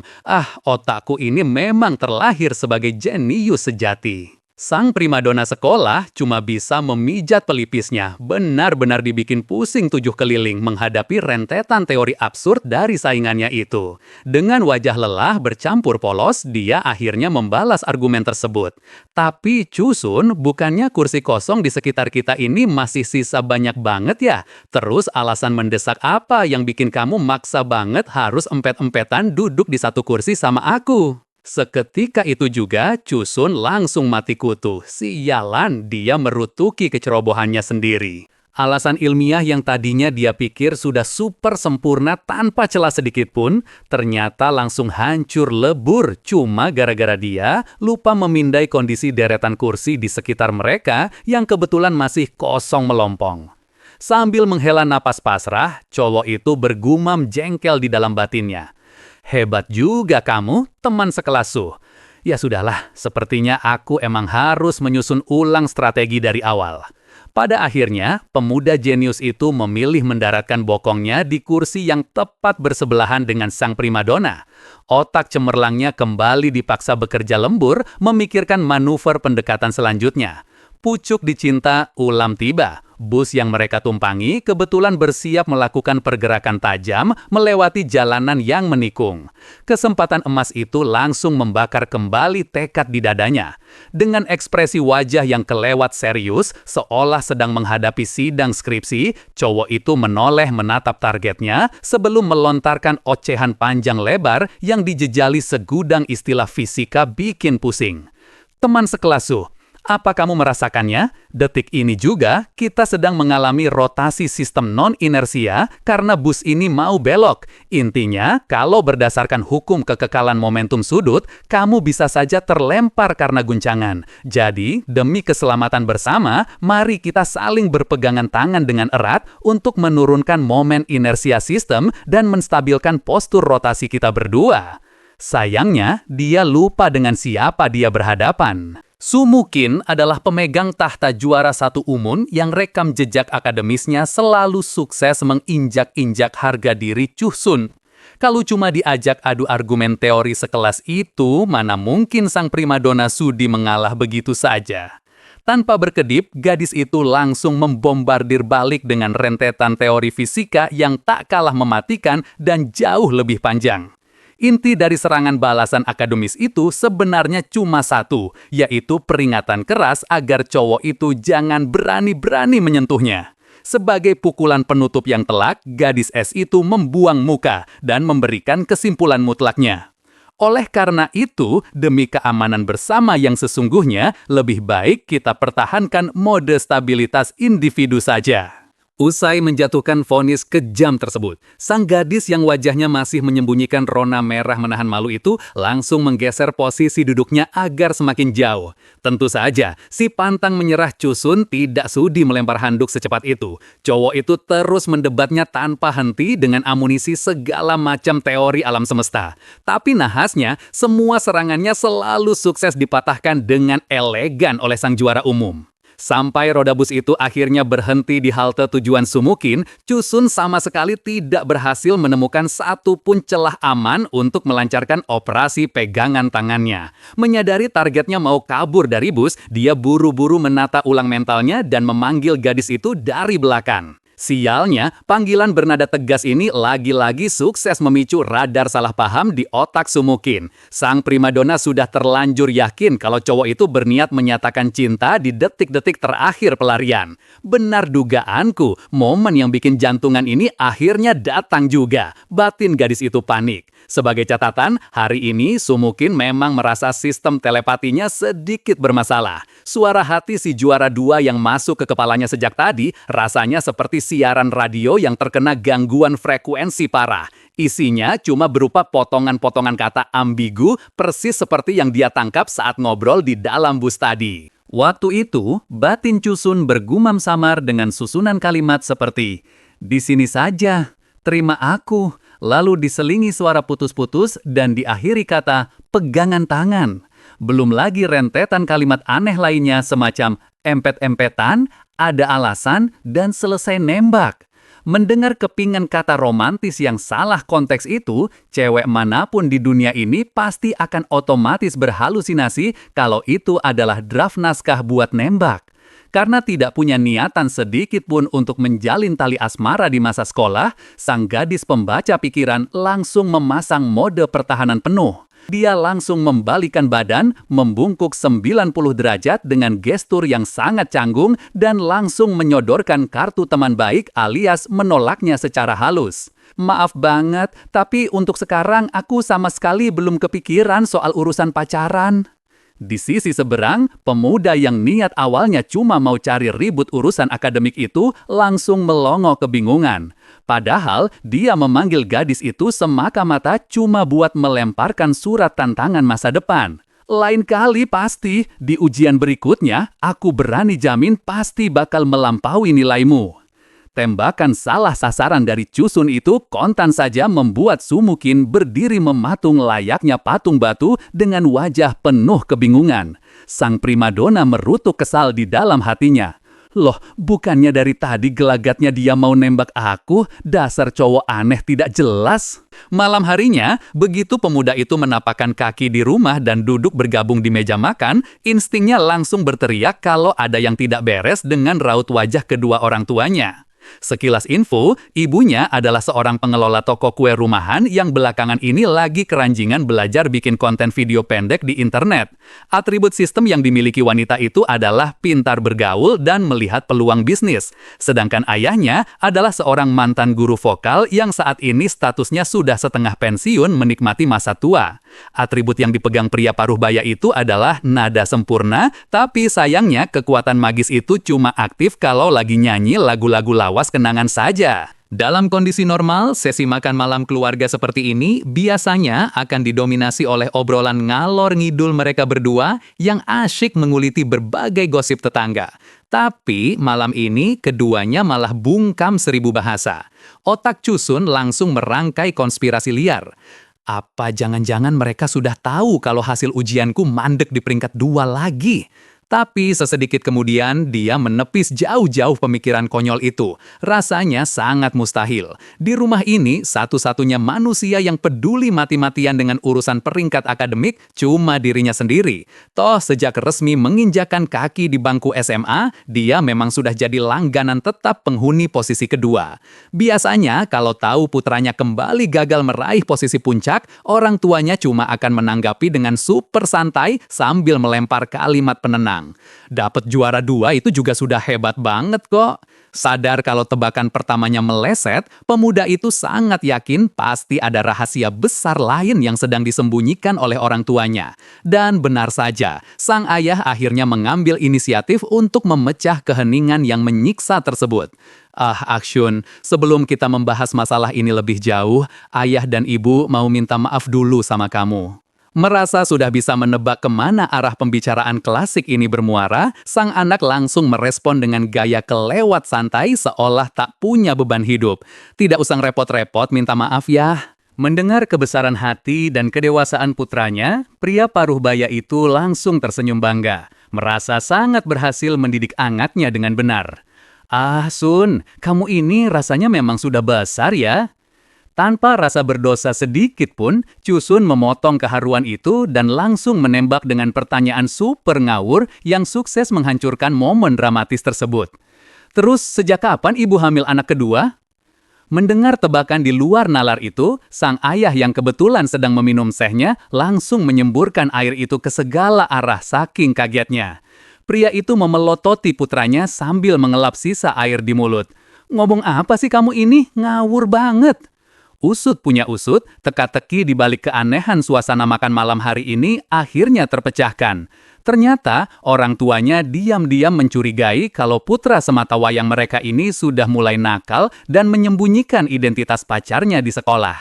Otakku ini memang terlahir sebagai jenius sejati. Sang primadona sekolah cuma bisa memijat pelipisnya, benar-benar dibikin pusing 7 keliling menghadapi rentetan teori absurd dari saingannya itu. Dengan wajah lelah bercampur polos, dia akhirnya membalas argumen tersebut. Tapi Chusun, bukannya kursi kosong di sekitar kita ini masih sisa banyak banget ya? Terus alasan mendesak apa yang bikin kamu maksa banget harus empet-empetan duduk di satu kursi sama aku? Seketika itu juga, Chusun langsung mati kutu. Sialan, dia merutuki kecerobohannya sendiri. Alasan ilmiah yang tadinya dia pikir sudah super sempurna tanpa celah sedikit pun, ternyata langsung hancur lebur cuma gara-gara dia lupa memindai kondisi deretan kursi di sekitar mereka yang kebetulan masih kosong melompong. Sambil menghela napas pasrah, cowok itu bergumam jengkel di dalam batinnya. Hebat juga kamu, teman sekelas Su. Ya sudahlah, sepertinya aku emang harus menyusun ulang strategi dari awal. Pada akhirnya, pemuda jenius itu memilih mendaratkan bokongnya di kursi yang tepat bersebelahan dengan sang primadona. Otak cemerlangnya kembali dipaksa bekerja lembur, memikirkan manuver pendekatan selanjutnya. Pucuk dicinta, ulam tiba. Bus yang mereka tumpangi kebetulan bersiap melakukan pergerakan tajam melewati jalanan yang menikung. Kesempatan emas itu langsung membakar kembali tekad di dadanya. Dengan ekspresi wajah yang kelewat serius, seolah sedang menghadapi sidang skripsi, cowok itu menoleh menatap targetnya sebelum melontarkan ocehan panjang lebar yang dijejali segudang istilah fisika bikin pusing. Teman sekelas Su, apa kamu merasakannya? Detik ini juga, kita sedang mengalami rotasi sistem non-inersia karena bus ini mau belok. Intinya, kalau berdasarkan hukum kekekalan momentum sudut, kamu bisa saja terlempar karena guncangan. Jadi, demi keselamatan bersama, mari kita saling berpegangan tangan dengan erat untuk menurunkan momen inersia sistem dan menstabilkan postur rotasi kita berdua. Sayangnya, dia lupa dengan siapa dia berhadapan. Su Mukin adalah pemegang tahta juara satu umum yang rekam jejak akademisnya selalu sukses menginjak-injak harga diri Chusun. Kalau cuma diajak adu argumen teori sekelas itu, mana mungkin sang primadona Sudi mengalah begitu saja. Tanpa berkedip, gadis itu langsung membombardir balik dengan rentetan teori fisika yang tak kalah mematikan dan jauh lebih panjang. Inti dari serangan balasan akademis itu sebenarnya cuma satu, yaitu peringatan keras agar cowok itu jangan berani-berani menyentuhnya. Sebagai pukulan penutup yang telak, gadis es itu membuang muka dan memberikan kesimpulan mutlaknya. Oleh karena itu, demi keamanan bersama yang sesungguhnya, lebih baik kita pertahankan mode stabilitas individu saja. Usai menjatuhkan vonis kejam tersebut, sang gadis yang wajahnya masih menyembunyikan rona merah menahan malu itu langsung menggeser posisi duduknya agar semakin jauh. Tentu saja, si pantang menyerah Chusun tidak sudi melempar handuk secepat itu. Cowok itu terus mendebatnya tanpa henti dengan amunisi segala macam teori alam semesta. Tapi nahasnya, semua serangannya selalu sukses dipatahkan dengan elegan oleh sang juara umum. Sampai roda bus itu akhirnya berhenti di halte tujuan Sumukin, Chusun sama sekali tidak berhasil menemukan satu pun celah aman untuk melancarkan operasi pegangan tangannya. Menyadari targetnya mau kabur dari bus, dia buru-buru menata ulang mentalnya dan memanggil gadis itu dari belakang. Sialnya, panggilan bernada tegas ini lagi-lagi sukses memicu radar salah paham di otak Sumukin. Sang primadona sudah terlanjur yakin kalau cowok itu berniat menyatakan cinta di detik-detik terakhir pelarian. Benar dugaanku, momen yang bikin jantungan ini akhirnya datang juga. Batin gadis itu panik. Sebagai catatan, hari ini Sumukin memang merasa sistem telepatinya sedikit bermasalah. Suara hati si juara 2 yang masuk ke kepalanya sejak tadi rasanya seperti siaran radio yang terkena gangguan frekuensi parah. Isinya cuma berupa potongan-potongan kata ambigu persis seperti yang dia tangkap saat ngobrol di dalam bus tadi. Waktu itu, batin Cusun bergumam samar dengan susunan kalimat seperti, "Di sini saja, terima aku," lalu diselingi suara putus-putus dan diakhiri kata, "pegangan tangan." Belum lagi rentetan kalimat aneh lainnya semacam empet-empetan, ada alasan, dan selesai nembak. Mendengar kepingan kata romantis yang salah konteks itu, cewek manapun di dunia ini pasti akan otomatis berhalusinasi kalau itu adalah draft naskah buat nembak. Karena tidak punya niatan sedikit pun untuk menjalin tali asmara di masa sekolah, sang gadis pembaca pikiran langsung memasang mode pertahanan penuh. Dia langsung membalikan badan, membungkuk 90 derajat dengan gestur yang sangat canggung dan langsung menyodorkan kartu teman baik alias menolaknya secara halus. "Maaf banget, tapi untuk sekarang aku sama sekali belum kepikiran soal urusan pacaran." Di sisi seberang, pemuda yang niat awalnya cuma mau cari ribut urusan akademik itu langsung melongo kebingungan. Padahal dia memanggil gadis itu semata-mata cuma buat melemparkan surat tantangan masa depan. Lain kali pasti, di ujian berikutnya, aku berani jamin pasti bakal melampaui nilaimu. Tembakan salah sasaran dari Cusun itu kontan saja membuat Sumukin berdiri mematung layaknya patung batu dengan wajah penuh kebingungan. Sang primadona merutuk kesal di dalam hatinya. "Loh, bukannya dari tadi gelagatnya dia mau nembak aku? Dasar cowok aneh tidak jelas." Malam harinya, begitu pemuda itu menapakkan kaki di rumah dan duduk bergabung di meja makan, instingnya langsung berteriak kalau ada yang tidak beres dengan raut wajah kedua orang tuanya. Sekilas info, ibunya adalah seorang pengelola toko kue rumahan yang belakangan ini lagi keranjingan belajar bikin konten video pendek di internet. Atribut sistem yang dimiliki wanita itu adalah pintar bergaul dan melihat peluang bisnis. Sedangkan ayahnya adalah seorang mantan guru vokal yang saat ini statusnya sudah setengah pensiun menikmati masa tua. Atribut yang dipegang pria paruh baya itu adalah nada sempurna, tapi sayangnya kekuatan magis itu cuma aktif kalau lagi nyanyi lagu-lagu lawas kenangan saja. Dalam kondisi normal, sesi makan malam keluarga seperti ini biasanya akan didominasi oleh obrolan ngalor ngidul mereka berdua yang asyik menguliti berbagai gosip tetangga. Tapi malam ini keduanya malah bungkam 1000 bahasa. Otak Cusun langsung merangkai konspirasi liar. Apa jangan-jangan mereka sudah tahu kalau hasil ujianku mandek di peringkat 2 lagi? Tapi sesedikit kemudian dia menepis jauh-jauh pemikiran konyol itu. Rasanya sangat mustahil. Di rumah ini satu-satunya manusia yang peduli mati-matian dengan urusan peringkat akademik cuma dirinya sendiri. Toh sejak resmi menginjakan kaki di bangku SMA, dia memang sudah jadi langganan tetap penghuni posisi kedua. Biasanya kalau tahu putranya kembali gagal meraih posisi puncak, orang tuanya cuma akan menanggapi dengan super santai sambil melempar kalimat penenang. Dapat juara 2 itu juga sudah hebat banget kok. Sadar kalau tebakan pertamanya meleset, pemuda itu sangat yakin pasti ada rahasia besar lain yang sedang disembunyikan oleh orang tuanya. Dan benar saja, sang ayah akhirnya mengambil inisiatif untuk memecah keheningan yang menyiksa tersebut. Aksyun, sebelum kita membahas masalah ini lebih jauh, ayah dan ibu mau minta maaf dulu sama kamu. Merasa sudah bisa menebak kemana arah pembicaraan klasik ini bermuara, sang anak langsung merespon dengan gaya kelewat santai seolah tak punya beban hidup. "Tidak usah repot-repot minta maaf ya." Mendengar kebesaran hati dan kedewasaan putranya, pria paruh baya itu langsung tersenyum bangga. Merasa sangat berhasil mendidik anaknya dengan benar. Sun, kamu ini rasanya memang sudah besar ya." Tanpa rasa berdosa sedikit pun, Cusun memotong keharuan itu dan langsung menembak dengan pertanyaan super ngawur yang sukses menghancurkan momen dramatis tersebut. Terus sejak kapan ibu hamil anak kedua? Mendengar tebakan di luar nalar itu, sang ayah yang kebetulan sedang meminum tehnya langsung menyemburkan air itu ke segala arah saking kagetnya. Pria itu memelototi putranya sambil mengelap sisa air di mulut. "Ngomong apa sih kamu ini? Ngawur banget." Usut punya usut, teka-teki di balik keanehan suasana makan malam hari ini akhirnya terpecahkan. Ternyata orang tuanya diam-diam mencurigai kalau putra sematawayang mereka ini sudah mulai nakal dan menyembunyikan identitas pacarnya di sekolah.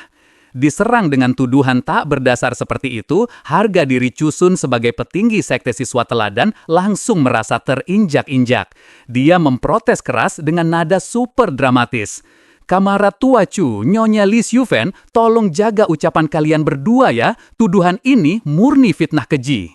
Diserang dengan tuduhan tak berdasar seperti itu, harga diri Chusun sebagai petinggi sekte siswa teladan langsung merasa terinjak-injak. Dia memprotes keras dengan nada super dramatis. "Kamara tua Chu, Nyonya Lee Syufen, tolong jaga ucapan kalian berdua ya. Tuduhan ini murni fitnah keji."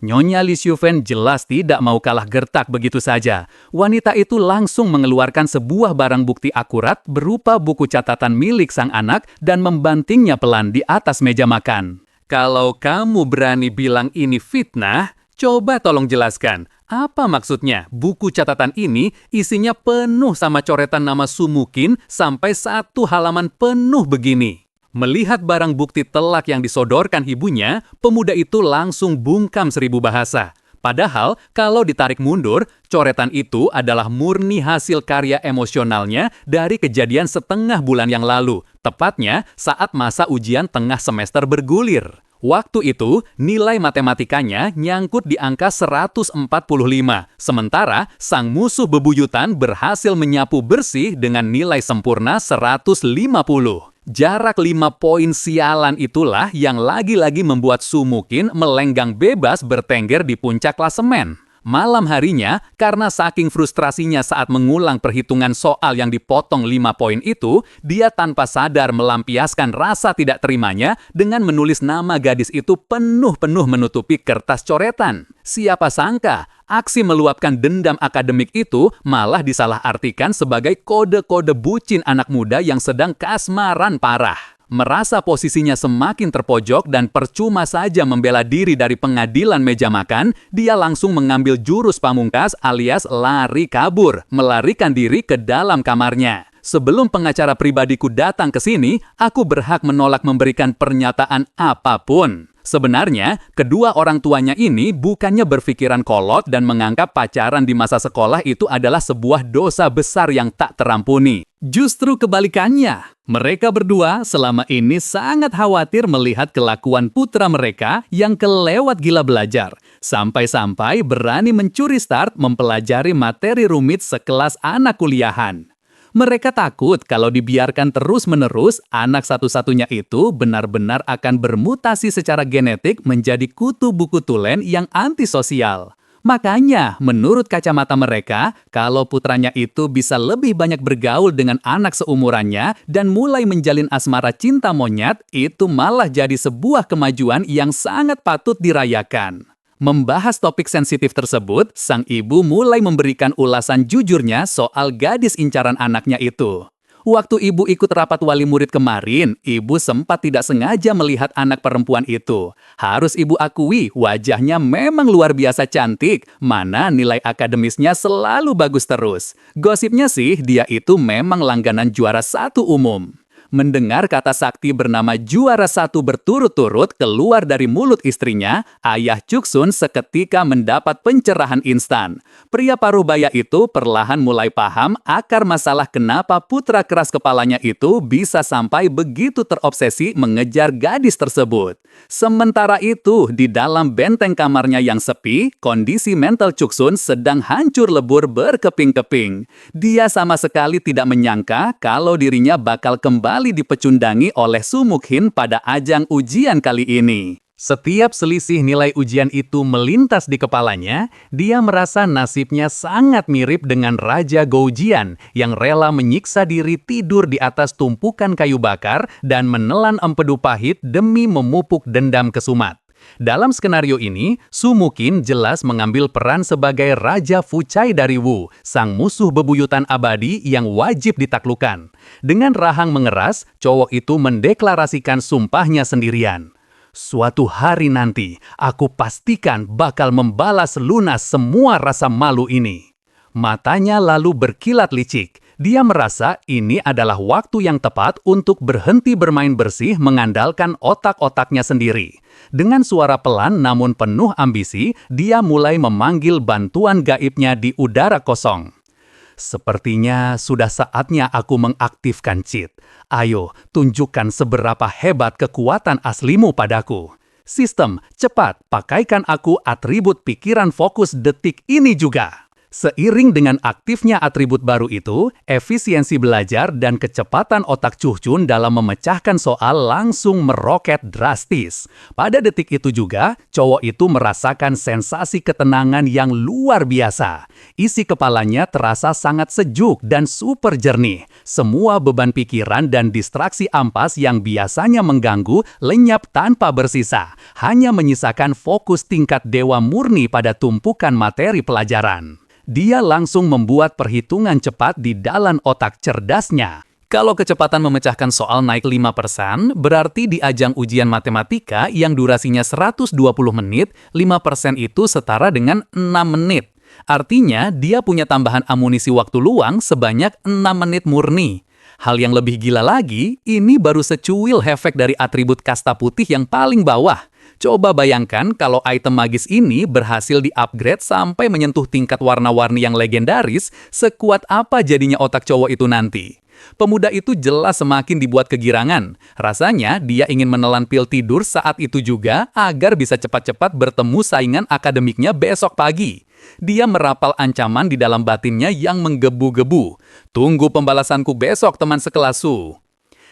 Nyonya Lee Syufen jelas tidak mau kalah gertak begitu saja. Wanita itu langsung mengeluarkan sebuah barang bukti akurat berupa buku catatan milik sang anak dan membantingnya pelan di atas meja makan. "Kalau kamu berani bilang ini fitnah, coba tolong jelaskan. Apa maksudnya? Buku catatan ini isinya penuh sama coretan nama Sumukin sampai 1 halaman penuh begini." Melihat barang bukti telak yang disodorkan ibunya, pemuda itu langsung bungkam 1000 bahasa. Padahal, kalau ditarik mundur, coretan itu adalah murni hasil karya emosionalnya dari kejadian setengah bulan yang lalu, tepatnya saat masa ujian tengah semester bergulir. Waktu itu, nilai matematikanya nyangkut di angka 145, sementara sang musuh bebuyutan berhasil menyapu bersih dengan nilai sempurna 150. Jarak 5 poin sialan itulah yang lagi-lagi membuat Sumukin melenggang bebas bertengger di puncak klasemen. Malam harinya, karena saking frustrasinya saat mengulang perhitungan soal yang dipotong 5 poin itu, dia tanpa sadar melampiaskan rasa tidak terimanya dengan menulis nama gadis itu penuh-penuh menutupi kertas coretan. Siapa sangka, aksi meluapkan dendam akademik itu malah disalahartikan sebagai kode-kode bucin anak muda yang sedang kasmaran parah. Merasa posisinya semakin terpojok dan percuma saja membela diri dari pengadilan meja makan, dia langsung mengambil jurus pamungkas alias lari kabur, melarikan diri ke dalam kamarnya. "Sebelum pengacara pribadiku datang ke sini, aku berhak menolak memberikan pernyataan apapun." Sebenarnya, kedua orang tuanya ini bukannya berpikiran kolot dan menganggap pacaran di masa sekolah itu adalah sebuah dosa besar yang tak terampuni. Justru kebalikannya, mereka berdua selama ini sangat khawatir melihat kelakuan putra mereka yang kelewat gila belajar, sampai-sampai berani mencuri start mempelajari materi rumit sekelas anak kuliahan. Mereka takut kalau dibiarkan terus-menerus, anak satu-satunya itu benar-benar akan bermutasi secara genetik menjadi kutu buku tulen yang antisosial. Makanya, menurut kacamata mereka, kalau putranya itu bisa lebih banyak bergaul dengan anak seumurannya dan mulai menjalin asmara cinta monyet, itu malah jadi sebuah kemajuan yang sangat patut dirayakan. Membahas topik sensitif tersebut, sang ibu mulai memberikan ulasan jujurnya soal gadis incaran anaknya itu. "Waktu ibu ikut rapat wali murid kemarin, ibu sempat tidak sengaja melihat anak perempuan itu. Harus ibu akui, wajahnya memang luar biasa cantik, mana nilai akademisnya selalu bagus terus. Gosipnya sih, dia itu memang langganan juara 1 umum." Mendengar kata sakti bernama juara 1 berturut-turut keluar dari mulut istrinya, ayah Chuksun seketika mendapat pencerahan instan. Pria paruh baya itu perlahan mulai paham akar masalah kenapa putra keras kepalanya itu bisa sampai begitu terobsesi mengejar gadis tersebut. Sementara itu, di dalam benteng kamarnya yang sepi, kondisi mental Chuksun sedang hancur lebur berkeping-keping. Dia sama sekali tidak menyangka kalau dirinya bakal kembali dipecundangi oleh Sumukhin pada ajang ujian kali ini. Setiap selisih nilai ujian itu melintas di kepalanya, dia merasa nasibnya sangat mirip dengan Raja Goujian yang rela menyiksa diri tidur di atas tumpukan kayu bakar dan menelan empedu pahit demi memupuk dendam kesumat. Dalam skenario ini, Sumukhin jelas mengambil peran sebagai Raja Fucai dari Wu, sang musuh bebuyutan abadi yang wajib ditaklukkan. Dengan rahang mengeras, cowok itu mendeklarasikan sumpahnya sendirian. "Suatu hari nanti, aku pastikan bakal membalas lunas semua rasa malu ini." Matanya lalu berkilat licik. Dia merasa ini adalah waktu yang tepat untuk berhenti bermain bersih mengandalkan otak-otaknya sendiri. Dengan suara pelan namun penuh ambisi, dia mulai memanggil bantuan gaibnya di udara kosong. Sepertinya sudah saatnya aku mengaktifkan cheat. Ayo, tunjukkan seberapa hebat kekuatan aslimu padaku. Sistem, cepat, pakaikan aku atribut pikiran fokus detik ini juga. Seiring dengan aktifnya atribut baru itu, efisiensi belajar dan kecepatan otak Chuh Chun dalam memecahkan soal langsung meroket drastis. Pada detik itu juga, cowok itu merasakan sensasi ketenangan yang luar biasa. Isi kepalanya terasa sangat sejuk dan super jernih. Semua beban pikiran dan distraksi ampas yang biasanya mengganggu lenyap tanpa bersisa. Hanya menyisakan fokus tingkat dewa murni pada tumpukan materi pelajaran. Dia langsung membuat perhitungan cepat di dalam otak cerdasnya. Kalau kecepatan memecahkan soal naik 5%, berarti di ajang ujian matematika yang durasinya 120 menit, 5% itu setara dengan 6 menit. Artinya, dia punya tambahan amunisi waktu luang sebanyak 6 menit murni. Hal yang lebih gila lagi, ini baru secuil efek dari atribut kasta putih yang paling bawah. Coba bayangkan kalau item magis ini berhasil di-upgrade sampai menyentuh tingkat warna-warni yang legendaris, sekuat apa jadinya otak cowok itu nanti. Pemuda itu jelas semakin dibuat kegirangan. Rasanya dia ingin menelan pil tidur saat itu juga agar bisa cepat-cepat bertemu saingan akademiknya besok pagi. Dia merapal ancaman di dalam batinnya yang menggebu-gebu. Tunggu pembalasanku besok, teman sekelasku.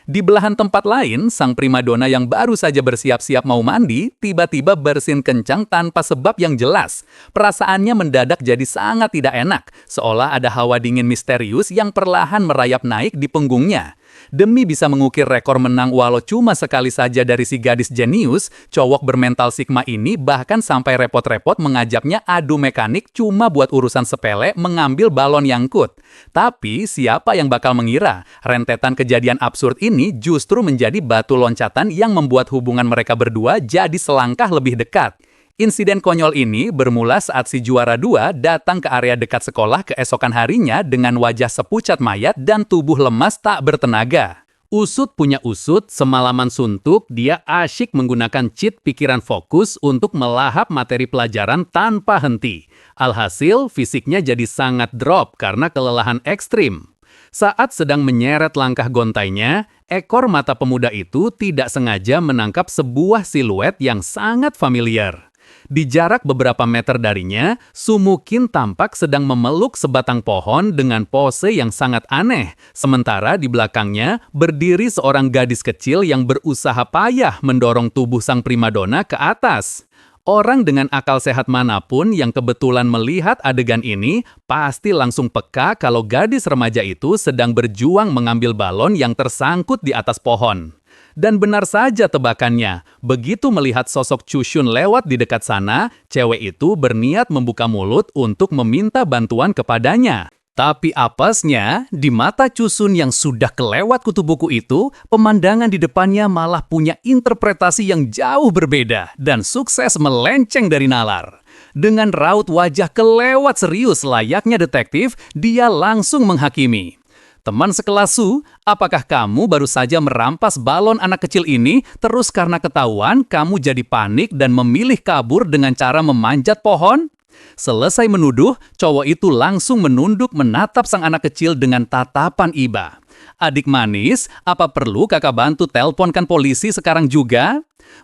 Di belahan tempat lain, sang primadona yang baru saja bersiap-siap mau mandi, tiba-tiba bersin kencang tanpa sebab yang jelas. Perasaannya mendadak jadi sangat tidak enak, seolah ada hawa dingin misterius yang perlahan merayap naik di punggungnya. Demi bisa mengukir rekor menang walau cuma sekali saja dari si gadis jenius, cowok bermental Sigma ini bahkan sampai repot-repot mengajaknya adu mekanik cuma buat urusan sepele mengambil balon nyangkut. Tapi siapa yang bakal mengira, rentetan kejadian absurd ini justru menjadi batu loncatan yang membuat hubungan mereka berdua jadi selangkah lebih dekat. Insiden konyol ini bermula saat si juara 2 datang ke area dekat sekolah keesokan harinya dengan wajah sepucat mayat dan tubuh lemas tak bertenaga. Usut punya usut, semalaman suntuk, dia asyik menggunakan cheat pikiran fokus untuk melahap materi pelajaran tanpa henti. Alhasil, fisiknya jadi sangat drop karena kelelahan ekstrim. Saat sedang menyeret langkah gontainya, ekor mata pemuda itu tidak sengaja menangkap sebuah siluet yang sangat familiar. Di jarak beberapa meter darinya, Sumukin tampak sedang memeluk sebatang pohon dengan pose yang sangat aneh. Sementara di belakangnya, berdiri seorang gadis kecil yang berusaha payah mendorong tubuh sang primadona ke atas. Orang dengan akal sehat manapun yang kebetulan melihat adegan ini, pasti langsung peka kalau gadis remaja itu sedang berjuang mengambil balon yang tersangkut di atas pohon. Dan benar saja tebakannya, begitu melihat sosok Chu Shun lewat di dekat sana, cewek itu berniat membuka mulut untuk meminta bantuan kepadanya. Tapi apesnya, di mata Chu Shun yang sudah kelewat kutu buku itu, pemandangan di depannya malah punya interpretasi yang jauh berbeda dan sukses melenceng dari nalar. Dengan raut wajah kelewat serius layaknya detektif, dia langsung menghakimi. Teman sekelas Su, apakah kamu baru saja merampas balon anak kecil ini, terus karena ketahuan kamu jadi panik dan memilih kabur dengan cara memanjat pohon? Selesai menuduh, cowok itu langsung menunduk menatap sang anak kecil dengan tatapan iba. Adik manis, apa perlu kakak bantu telponkan polisi sekarang juga?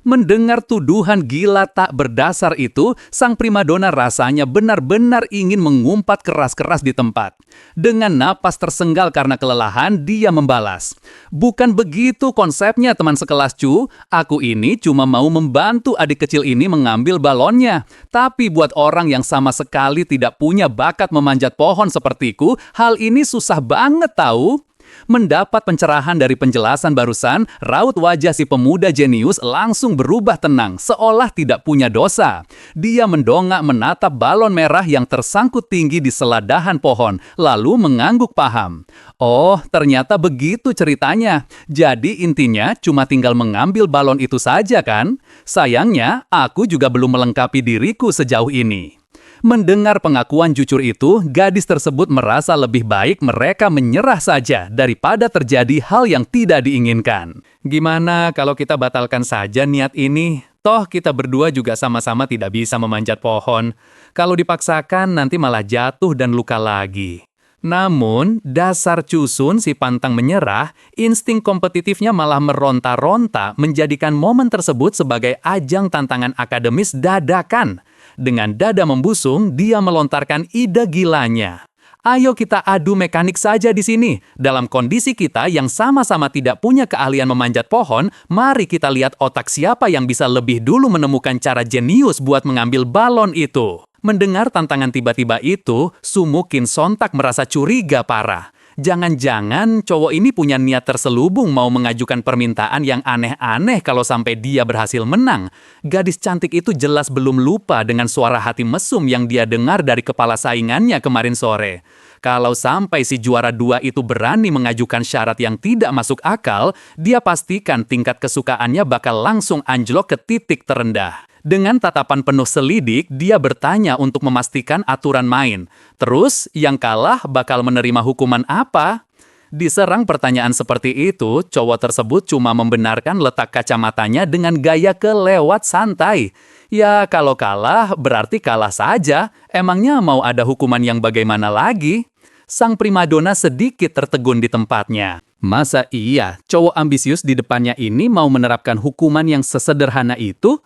Mendengar tuduhan gila tak berdasar itu, sang primadona rasanya benar-benar ingin mengumpat keras-keras di tempat. Dengan napas tersenggal karena kelelahan, dia membalas. Bukan begitu konsepnya teman sekelas Chu, aku ini cuma mau membantu adik kecil ini mengambil balonnya. Tapi buat orang yang sama sekali tidak punya bakat memanjat pohon sepertiku, hal ini susah banget tahu. Mendapat pencerahan dari penjelasan barusan, raut wajah si pemuda jenius langsung berubah tenang, seolah tidak punya dosa. Dia mendongak menatap balon merah yang tersangkut tinggi di seladahan pohon, lalu mengangguk paham. Oh, ternyata begitu ceritanya. Jadi intinya cuma tinggal mengambil balon itu saja kan? Sayangnya, aku juga belum melengkapi diriku sejauh ini. Mendengar pengakuan jujur itu, gadis tersebut merasa lebih baik mereka menyerah saja daripada terjadi hal yang tidak diinginkan. Gimana kalau kita batalkan saja niat ini? Toh kita berdua juga sama-sama tidak bisa memanjat pohon. Kalau dipaksakan nanti malah jatuh dan luka lagi. Namun, dasar Cusun si pantang menyerah, insting kompetitifnya malah meronta-ronta menjadikan momen tersebut sebagai ajang tantangan akademis dadakan. Dengan dada membusung, dia melontarkan ide gilanya. Ayo kita adu mekanik saja di sini. Dalam kondisi kita yang sama-sama tidak punya keahlian memanjat pohon, mari kita lihat otak siapa yang bisa lebih dulu menemukan cara jenius buat mengambil balon itu. Mendengar tantangan tiba-tiba itu, Sumukin sontak merasa curiga parah. Jangan-jangan cowok ini punya niat terselubung mau mengajukan permintaan yang aneh-aneh kalau sampai dia berhasil menang. Gadis cantik itu jelas belum lupa dengan suara hati mesum yang dia dengar dari kepala saingannya kemarin sore. Kalau sampai si juara 2 itu berani mengajukan syarat yang tidak masuk akal, dia pastikan tingkat kesukaannya bakal langsung anjlok ke titik terendah. Dengan tatapan penuh selidik, dia bertanya untuk memastikan aturan main. Terus, yang kalah bakal menerima hukuman apa? Diserang pertanyaan seperti itu, cowok tersebut cuma membenarkan letak kacamatanya dengan gaya kelewat santai. Ya, kalau kalah, berarti kalah saja. Emangnya mau ada hukuman yang bagaimana lagi? Sang primadona sedikit tertegun di tempatnya. Masa iya, cowok ambisius di depannya ini mau menerapkan hukuman yang sesederhana itu?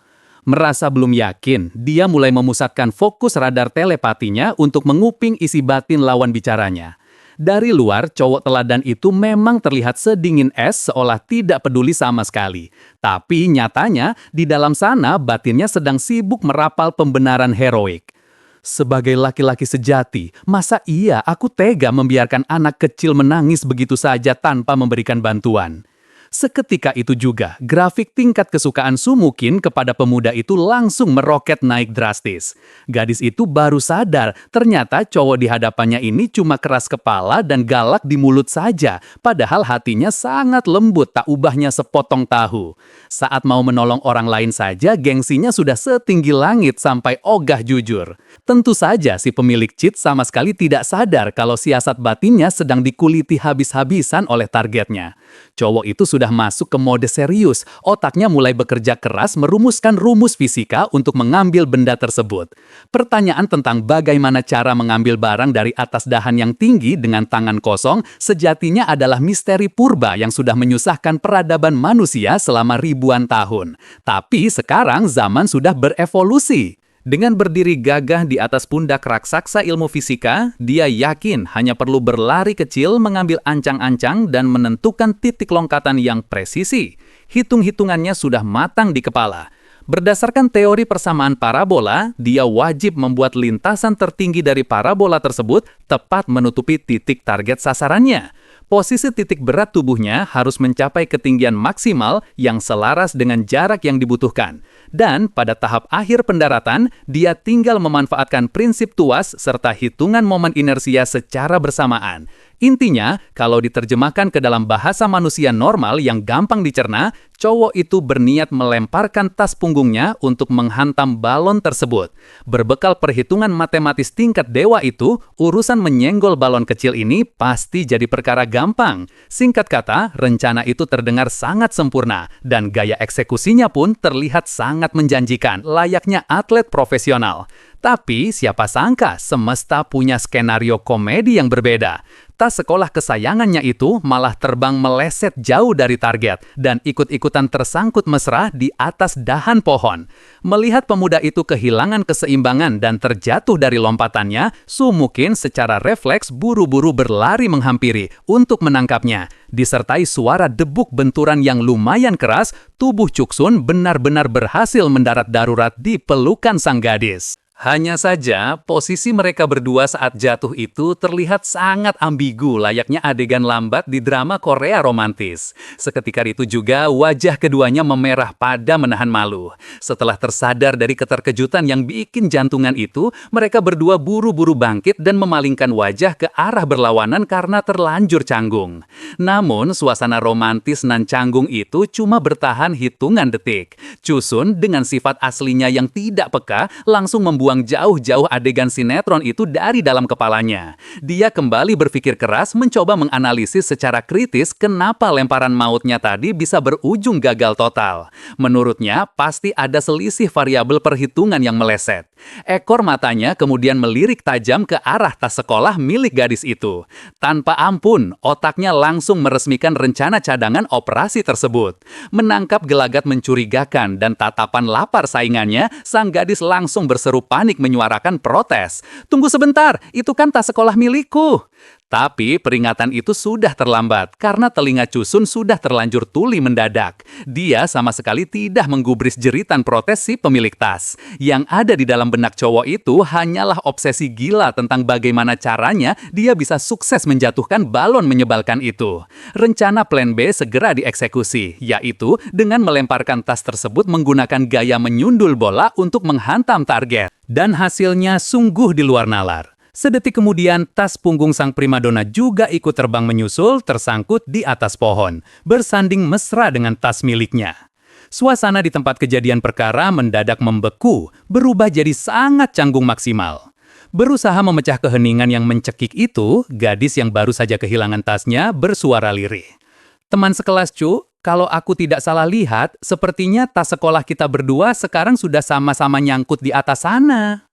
Merasa belum yakin, dia mulai memusatkan fokus radar telepatinya untuk menguping isi batin lawan bicaranya. Dari luar, cowok teladan itu memang terlihat sedingin es seolah tidak peduli sama sekali. Tapi nyatanya, di dalam sana batinnya sedang sibuk merapal pembenaran heroik. Sebagai laki-laki sejati, masa iya aku tega membiarkan anak kecil menangis begitu saja tanpa memberikan bantuan? Seketika itu juga, grafik tingkat kesukaan Sumukin kepada pemuda itu langsung meroket naik drastis. Gadis itu baru sadar, ternyata cowok di hadapannya ini cuma keras kepala dan galak di mulut saja, padahal hatinya sangat lembut tak ubahnya sepotong tahu. Saat mau menolong orang lain saja, gengsinya sudah setinggi langit sampai ogah jujur. Tentu saja si pemilik cheat sama sekali tidak sadar kalau siasat batinnya sedang dikuliti habis-habisan oleh targetnya. Cowok itu sudah masuk ke mode serius, otaknya mulai bekerja keras merumuskan rumus fisika untuk mengambil benda tersebut. Pertanyaan tentang bagaimana cara mengambil barang dari atas dahan yang tinggi dengan tangan kosong sejatinya adalah misteri purba yang sudah menyusahkan peradaban manusia selama ribuan tahun. Tapi sekarang zaman sudah berevolusi. Dengan berdiri gagah di atas pundak raksasa ilmu fisika, dia yakin hanya perlu berlari kecil, mengambil ancang-ancang, dan menentukan titik lonkatan yang presisi. Hitung-hitungannya sudah matang di kepala. Berdasarkan teori persamaan parabola, dia wajib membuat lintasan tertinggi dari parabola tersebut tepat menutupi titik target sasarannya. Posisi titik berat tubuhnya harus mencapai ketinggian maksimal yang selaras dengan jarak yang dibutuhkan. Dan pada tahap akhir pendaratan, dia tinggal memanfaatkan prinsip tuas serta hitungan momen inersia secara bersamaan. Intinya, kalau diterjemahkan ke dalam bahasa manusia normal yang gampang dicerna, cowok itu berniat melemparkan tas punggungnya untuk menghantam balon tersebut. Berbekal perhitungan matematis tingkat dewa itu, urusan menyenggol balon kecil ini pasti jadi perkara gampang. Singkat kata, rencana itu terdengar sangat sempurna, dan gaya eksekusinya pun terlihat sangat menjanjikan, layaknya atlet profesional. Tapi siapa sangka semesta punya skenario komedi yang berbeda. Tas sekolah kesayangannya itu malah terbang meleset jauh dari target dan ikut-ikutan tersangkut mesra di atas dahan pohon. Melihat pemuda itu kehilangan keseimbangan dan terjatuh dari lompatannya, Sumukin secara refleks buru-buru berlari menghampiri untuk menangkapnya. Disertai suara debuk benturan yang lumayan keras, tubuh Cuksun benar-benar berhasil mendarat darurat di pelukan sang gadis. Hanya saja, posisi mereka berdua saat jatuh itu terlihat sangat ambigu layaknya adegan lambat di drama Korea romantis. Seketika itu juga wajah keduanya memerah pada menahan malu. Setelah tersadar dari keterkejutan yang bikin jantungan itu, mereka berdua buru-buru bangkit dan memalingkan wajah ke arah berlawanan karena terlanjur canggung. Namun, suasana romantis nan canggung itu cuma bertahan hitungan detik. Cusun dengan sifat aslinya yang tidak peka langsung membuat membuang jauh-jauh adegan sinetron itu dari dalam kepalanya. Dia kembali berpikir keras mencoba menganalisis secara kritis kenapa lemparan mautnya tadi bisa berujung gagal total. Menurutnya, pasti ada selisih variabel perhitungan yang meleset. Ekor matanya kemudian melirik tajam ke arah tas sekolah milik gadis itu. Tanpa ampun, otaknya langsung meresmikan rencana cadangan operasi tersebut. Menangkap gelagat mencurigakan dan tatapan lapar saingannya, sang gadis langsung berseru panik menyuarakan protes. "Tunggu sebentar, itu kan tas sekolah milikku." Tapi peringatan itu sudah terlambat karena telinga Cusun sudah terlanjur tuli mendadak. Dia sama sekali tidak menggubris jeritan protes si pemilik tas. Yang ada di dalam benak cowok itu hanyalah obsesi gila tentang bagaimana caranya dia bisa sukses menjatuhkan balon menyebalkan itu. Rencana plan B segera dieksekusi, yaitu dengan melemparkan tas tersebut menggunakan gaya menyundul bola untuk menghantam target. Dan hasilnya sungguh di luar nalar. Sedetik kemudian, tas punggung sang primadona juga ikut terbang menyusul tersangkut di atas pohon, bersanding mesra dengan tas miliknya. Suasana di tempat kejadian perkara mendadak membeku, berubah jadi sangat canggung maksimal. Berusaha memecah keheningan yang mencekik itu, gadis yang baru saja kehilangan tasnya bersuara lirih. "Teman sekelas, Cu, kalau aku tidak salah lihat, sepertinya tas sekolah kita berdua sekarang sudah sama-sama nyangkut di atas sana."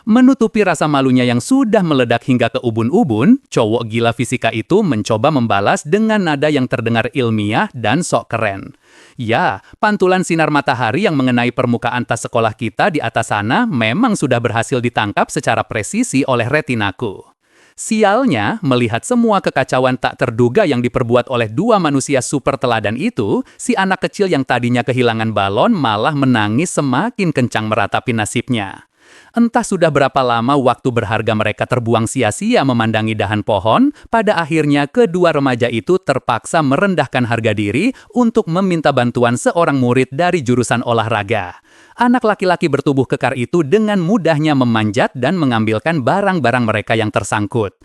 Menutupi rasa malunya yang sudah meledak hingga ke ubun-ubun, cowok gila fisika itu mencoba membalas dengan nada yang terdengar ilmiah dan sok keren. "Ya, pantulan sinar matahari yang mengenai permukaan tas sekolah kita di atas sana memang sudah berhasil ditangkap secara presisi oleh retinaku." Sialnya, melihat semua kekacauan tak terduga yang diperbuat oleh dua manusia super teladan itu, si anak kecil yang tadinya kehilangan balon malah menangis semakin kencang meratapi nasibnya. Entah sudah berapa lama waktu berharga mereka terbuang sia-sia memandangi dahan pohon, pada akhirnya kedua remaja itu terpaksa merendahkan harga diri untuk meminta bantuan seorang murid dari jurusan olahraga. Anak laki-laki bertubuh kekar itu dengan mudahnya memanjat dan mengambilkan barang-barang mereka yang tersangkut.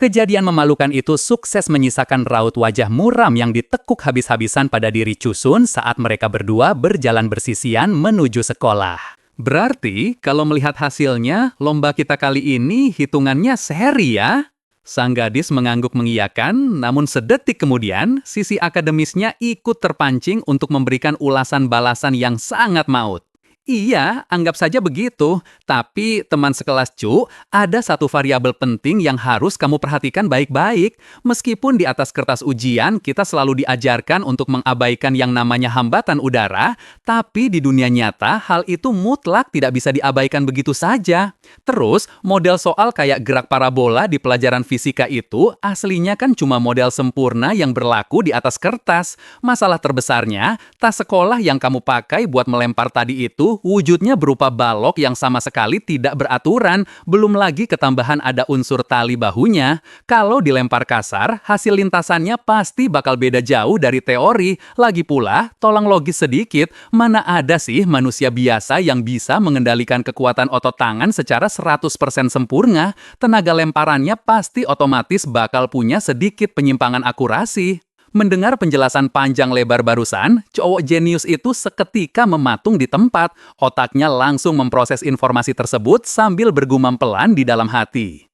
Kejadian memalukan itu sukses menyisakan raut wajah muram yang ditekuk habis-habisan pada diri Cusun saat mereka berdua berjalan bersisian menuju sekolah. "Berarti, kalau melihat hasilnya, lomba kita kali ini hitungannya seri ya?" Sang gadis mengangguk mengiyakan, namun sedetik kemudian, sisi akademisnya ikut terpancing untuk memberikan ulasan balasan yang sangat maut. "Iya, anggap saja begitu. Tapi, teman sekelas Cu, ada satu variabel penting yang harus kamu perhatikan baik-baik. Meskipun di atas kertas ujian kita selalu diajarkan untuk mengabaikan yang namanya hambatan udara, tapi di dunia nyata hal itu mutlak tidak bisa diabaikan begitu saja. Terus, model soal kayak gerak parabola di pelajaran fisika itu aslinya kan cuma model sempurna yang berlaku di atas kertas. Masalah terbesarnya, tas sekolah yang kamu pakai buat melempar tadi itu wujudnya berupa balok yang sama sekali tidak beraturan, belum lagi ketambahan ada unsur tali bahunya. Kalau dilempar kasar, hasil lintasannya pasti bakal beda jauh dari teori. Lagi pula, tolong logis sedikit, mana ada sih manusia biasa yang bisa mengendalikan kekuatan otot tangan secara 100% sempurna? Tenaga lemparannya pasti otomatis bakal punya sedikit penyimpangan akurasi. Mendengar penjelasan panjang lebar barusan, cowok jenius itu seketika mematung di tempat. Otaknya langsung memproses informasi tersebut sambil bergumam pelan di dalam hati.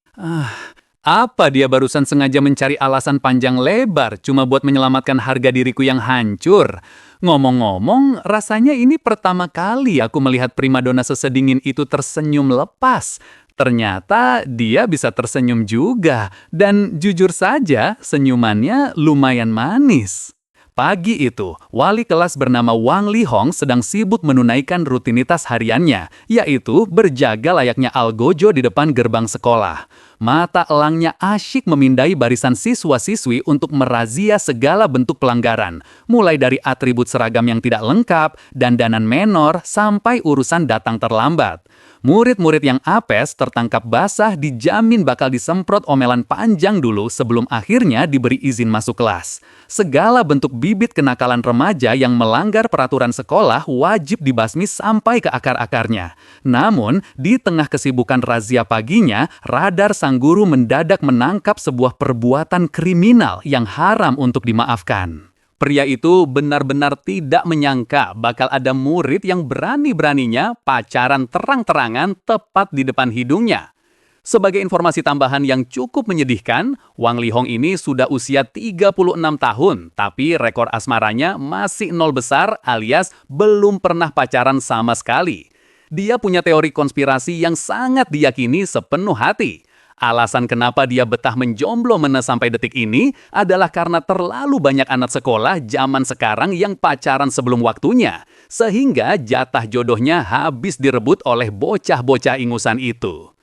Apa dia barusan sengaja mencari alasan panjang lebar cuma buat menyelamatkan harga diriku yang hancur? Ngomong-ngomong, rasanya ini pertama kali aku melihat primadona sesedingin itu tersenyum lepas. Ternyata dia bisa tersenyum juga, dan jujur saja senyumannya lumayan manis. Pagi itu, wali kelas bernama Wang Lihong sedang sibuk menunaikan rutinitas hariannya, yaitu berjaga layaknya algojo di depan gerbang sekolah. Mata elangnya asyik memindai barisan siswa-siswi untuk merazia segala bentuk pelanggaran, mulai dari atribut seragam yang tidak lengkap, dandanan menor, sampai urusan datang terlambat. Murid-murid yang apes tertangkap basah dijamin bakal disemprot omelan panjang dulu sebelum akhirnya diberi izin masuk kelas. Segala bentuk bibit kenakalan remaja yang melanggar peraturan sekolah wajib dibasmi sampai ke akar-akarnya. Namun, di tengah kesibukan razia paginya, radar sang guru mendadak menangkap sebuah perbuatan kriminal yang haram untuk dimaafkan. Pria itu benar-benar tidak menyangka bakal ada murid yang berani-beraninya pacaran terang-terangan tepat di depan hidungnya. Sebagai informasi tambahan yang cukup menyedihkan, Wang Lihong ini sudah usia 36 tahun, tapi rekor asmaranya masih nol besar alias belum pernah pacaran sama sekali. Dia punya teori konspirasi yang sangat diyakini sepenuh hati. Alasan kenapa dia betah menjomblo sampai detik ini adalah karena terlalu banyak anak sekolah zaman sekarang yang pacaran sebelum waktunya, sehingga jatah jodohnya habis direbut oleh bocah-bocah ingusan itu.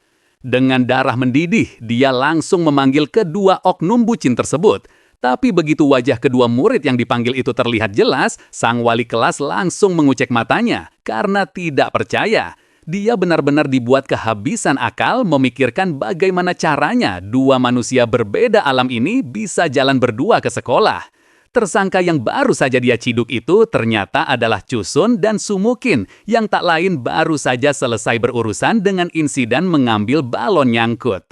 Dengan darah mendidih, dia langsung memanggil kedua oknum bucin tersebut. Tapi begitu wajah kedua murid yang dipanggil itu terlihat jelas, sang wali kelas langsung mengucek matanya karena tidak percaya. Dia benar-benar dibuat kehabisan akal memikirkan bagaimana caranya dua manusia berbeda alam ini bisa jalan berdua ke sekolah. Tersangka yang baru saja dia ciduk itu ternyata adalah Chusun dan Sumukin yang tak lain baru saja selesai berurusan dengan insiden mengambil balon nyangkut.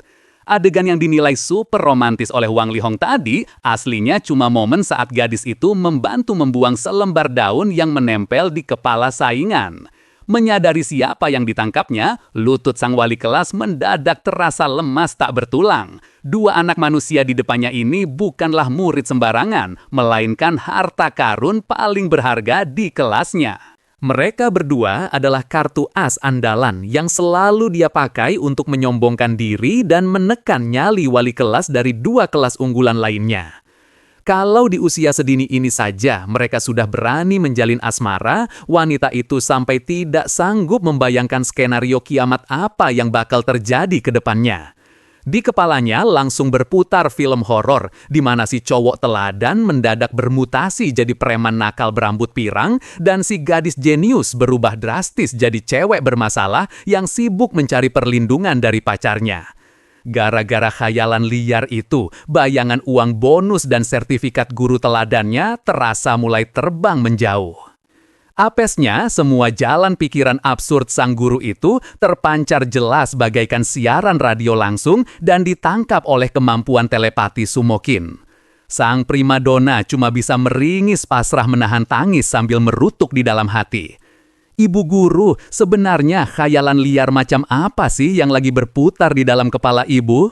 Adegan yang dinilai super romantis oleh Wang Lihong tadi aslinya cuma momen saat gadis itu membantu membuang selembar daun yang menempel di kepala saingan. Menyadari siapa yang ditangkapnya, lutut sang wali kelas mendadak terasa lemas tak bertulang. Dua anak manusia di depannya ini bukanlah murid sembarangan, melainkan harta karun paling berharga di kelasnya. Mereka berdua adalah kartu as andalan yang selalu dia pakai untuk menyombongkan diri dan menekan nyali wali kelas dari dua kelas unggulan lainnya. Kalau di usia sedini ini saja mereka sudah berani menjalin asmara, wanita itu sampai tidak sanggup membayangkan skenario kiamat apa yang bakal terjadi ke depannya. Di kepalanya langsung berputar film horor, di mana si cowok teladan mendadak bermutasi jadi preman nakal berambut pirang, dan si gadis jenius berubah drastis jadi cewek bermasalah yang sibuk mencari perlindungan dari pacarnya. Gara-gara khayalan liar itu, bayangan uang bonus dan sertifikat guru teladannya terasa mulai terbang menjauh. Apesnya, semua jalan pikiran absurd sang guru itu terpancar jelas bagaikan siaran radio langsung dan ditangkap oleh kemampuan telepati Sumokin. Sang primadona cuma bisa meringis pasrah menahan tangis sambil merutuk di dalam hati. Ibu guru, sebenarnya khayalan liar macam apa sih yang lagi berputar di dalam kepala ibu?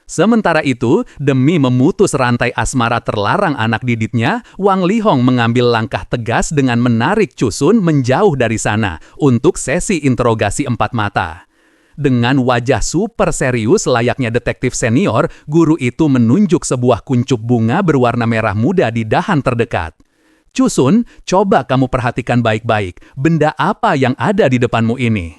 Sementara itu, demi memutus rantai asmara terlarang anak didiknya, Wang Lihong mengambil langkah tegas dengan menarik Chusun menjauh dari sana untuk sesi interogasi empat mata. Dengan wajah super serius layaknya detektif senior, guru itu menunjuk sebuah kuncup bunga berwarna merah muda di dahan terdekat. Chusun, coba kamu perhatikan baik-baik, benda apa yang ada di depanmu ini?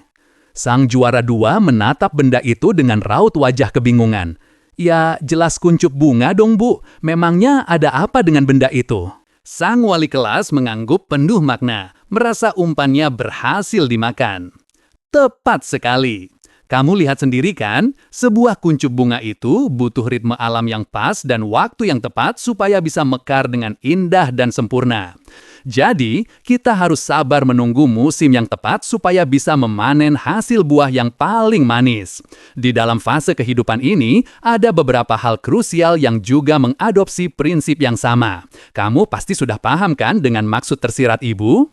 Sang juara dua menatap benda itu dengan raut wajah kebingungan. Ya, jelas kuncup bunga dong, Bu. Memangnya ada apa dengan benda itu? Sang wali kelas mengangguk penuh makna, merasa umpannya berhasil dimakan. Tepat sekali. Kamu lihat sendiri kan, sebuah kuncup bunga itu butuh ritme alam yang pas dan waktu yang tepat supaya bisa mekar dengan indah dan sempurna. Jadi, kita harus sabar menunggu musim yang tepat supaya bisa memanen hasil buah yang paling manis. Di dalam fase kehidupan ini, ada beberapa hal krusial yang juga mengadopsi prinsip yang sama. Kamu pasti sudah paham kan dengan maksud tersirat ibu?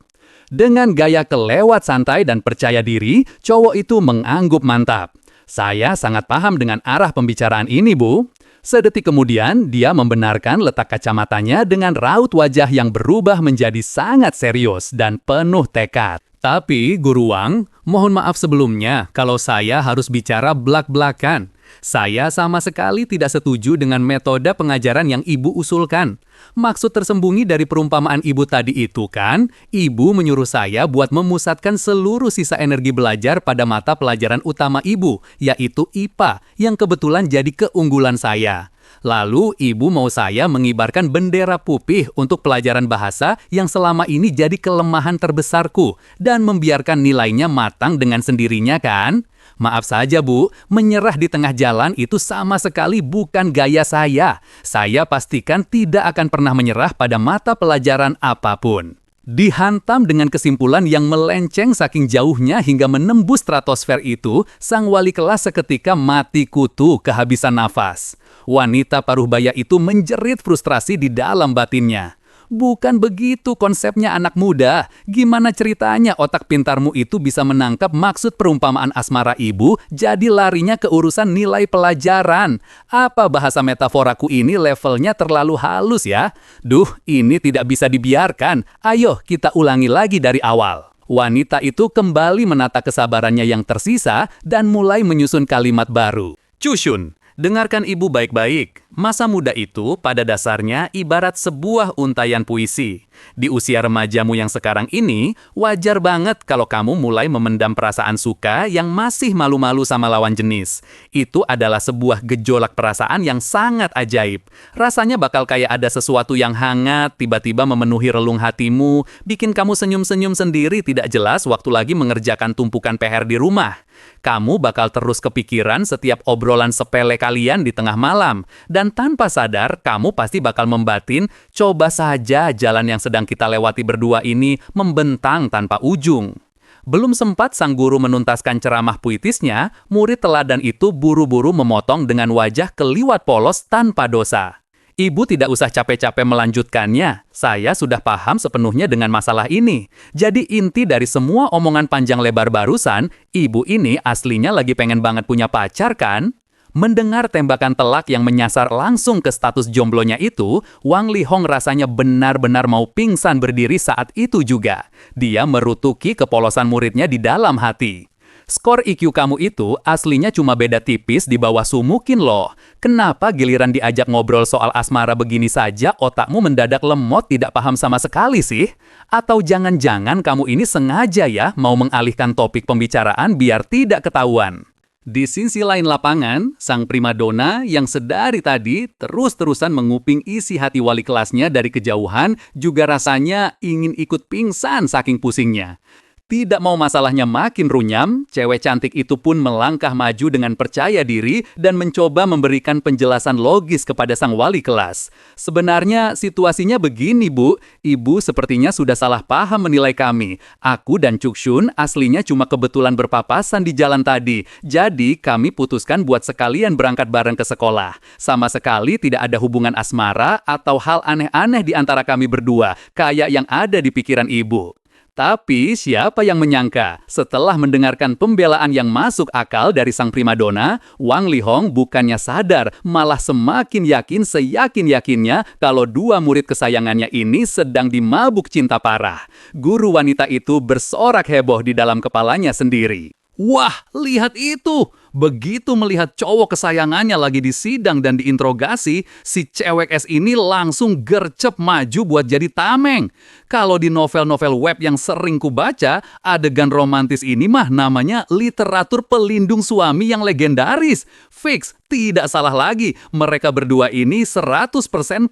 Dengan gaya kelewat santai dan percaya diri, cowok itu mengangguk mantap. Saya sangat paham dengan arah pembicaraan ini, Bu. Sedetik kemudian, dia membenarkan letak kacamatanya dengan raut wajah yang berubah menjadi sangat serius dan penuh tekad. Tapi, Guru Wang, mohon maaf sebelumnya kalau saya harus bicara belak-belakan. Saya sama sekali tidak setuju dengan metode pengajaran yang Ibu usulkan. Maksud tersembunyi dari perumpamaan Ibu tadi itu kan, Ibu menyuruh saya buat memusatkan seluruh sisa energi belajar pada mata pelajaran utama Ibu, yaitu IPA, yang kebetulan jadi keunggulan saya. Lalu Ibu mau saya mengibarkan bendera putih untuk pelajaran bahasa yang selama ini jadi kelemahan terbesarku, dan membiarkan nilainya matang dengan sendirinya kan? Maaf saja, Bu, menyerah di tengah jalan itu sama sekali bukan gaya saya. Saya pastikan tidak akan pernah menyerah pada mata pelajaran apapun. Dihantam dengan kesimpulan yang melenceng saking jauhnya hingga menembus stratosfer itu, sang wali kelas seketika mati kutu kehabisan nafas. Wanita paruh baya itu menjerit frustrasi di dalam batinnya. Bukan begitu konsepnya anak muda. Gimana ceritanya otak pintarmu itu bisa menangkap maksud perumpamaan asmara ibu jadi larinya ke urusan nilai pelajaran? Apa bahasa metaforaku ini levelnya terlalu halus ya? Duh, ini tidak bisa dibiarkan. Ayo kita ulangi lagi dari awal. Wanita itu kembali menata kesabarannya yang tersisa dan mulai menyusun kalimat baru. Cushun, dengarkan ibu baik-baik. Masa muda itu pada dasarnya ibarat sebuah untayan puisi. Di usia remajamu yang sekarang ini, wajar banget kalau kamu mulai memendam perasaan suka yang masih malu-malu sama lawan jenis. Itu adalah sebuah gejolak perasaan yang sangat ajaib. Rasanya bakal kayak ada sesuatu yang hangat, tiba-tiba memenuhi relung hatimu, bikin kamu senyum-senyum sendiri tidak jelas waktu lagi mengerjakan tumpukan PR di rumah. Kamu bakal terus kepikiran setiap obrolan sepele kalian di tengah malam. Dan tanpa sadar, kamu pasti bakal membatin, coba saja jalan yang sedang kita lewati berdua ini membentang tanpa ujung. Belum sempat sang guru menuntaskan ceramah puitisnya, murid teladan itu buru-buru memotong dengan wajah keliwat polos tanpa dosa. Ibu tidak usah capek-capek melanjutkannya. Saya sudah paham sepenuhnya dengan masalah ini. Jadi inti dari semua omongan panjang lebar barusan, ibu ini aslinya lagi pengen banget punya pacar kan? Mendengar tembakan telak yang menyasar langsung ke status jomblonya itu, Wang Lihong rasanya benar-benar mau pingsan berdiri saat itu juga. Dia merutuki kepolosan muridnya di dalam hati. Skor IQ kamu itu aslinya cuma beda tipis di bawah Sumukin loh. Kenapa giliran diajak ngobrol soal asmara begini saja otakmu mendadak lemot tidak paham sama sekali sih? Atau jangan-jangan kamu ini sengaja ya mau mengalihkan topik pembicaraan biar tidak ketahuan? Di sisi lain lapangan, sang primadona yang sedari tadi terus-terusan menguping isi hati wali kelasnya dari kejauhan juga rasanya ingin ikut pingsan saking pusingnya. Tidak mau masalahnya makin runyam, cewek cantik itu pun melangkah maju dengan percaya diri dan mencoba memberikan penjelasan logis kepada sang wali kelas. Sebenarnya situasinya begini, Bu. Ibu sepertinya sudah salah paham menilai kami. Aku dan Cushun aslinya cuma kebetulan berpapasan di jalan tadi. Jadi kami putuskan buat sekalian berangkat bareng ke sekolah. Sama sekali tidak ada hubungan asmara atau hal aneh-aneh di antara kami berdua, kayak yang ada di pikiran Ibu. Tapi siapa yang menyangka, setelah mendengarkan pembelaan yang masuk akal dari sang primadona, Wang Lihong bukannya sadar, malah semakin yakin seyakin-yakinnya kalau dua murid kesayangannya ini sedang dimabuk cinta parah. Guru wanita itu bersorak heboh di dalam kepalanya sendiri. Wah, lihat itu! Begitu melihat cowok kesayangannya lagi disidang dan diinterogasi, si cewek es ini langsung gercep maju buat jadi tameng. Kalau di novel-novel web yang sering kubaca, adegan romantis ini mah namanya literatur pelindung suami yang legendaris. Fix, tidak salah lagi, mereka berdua ini 100%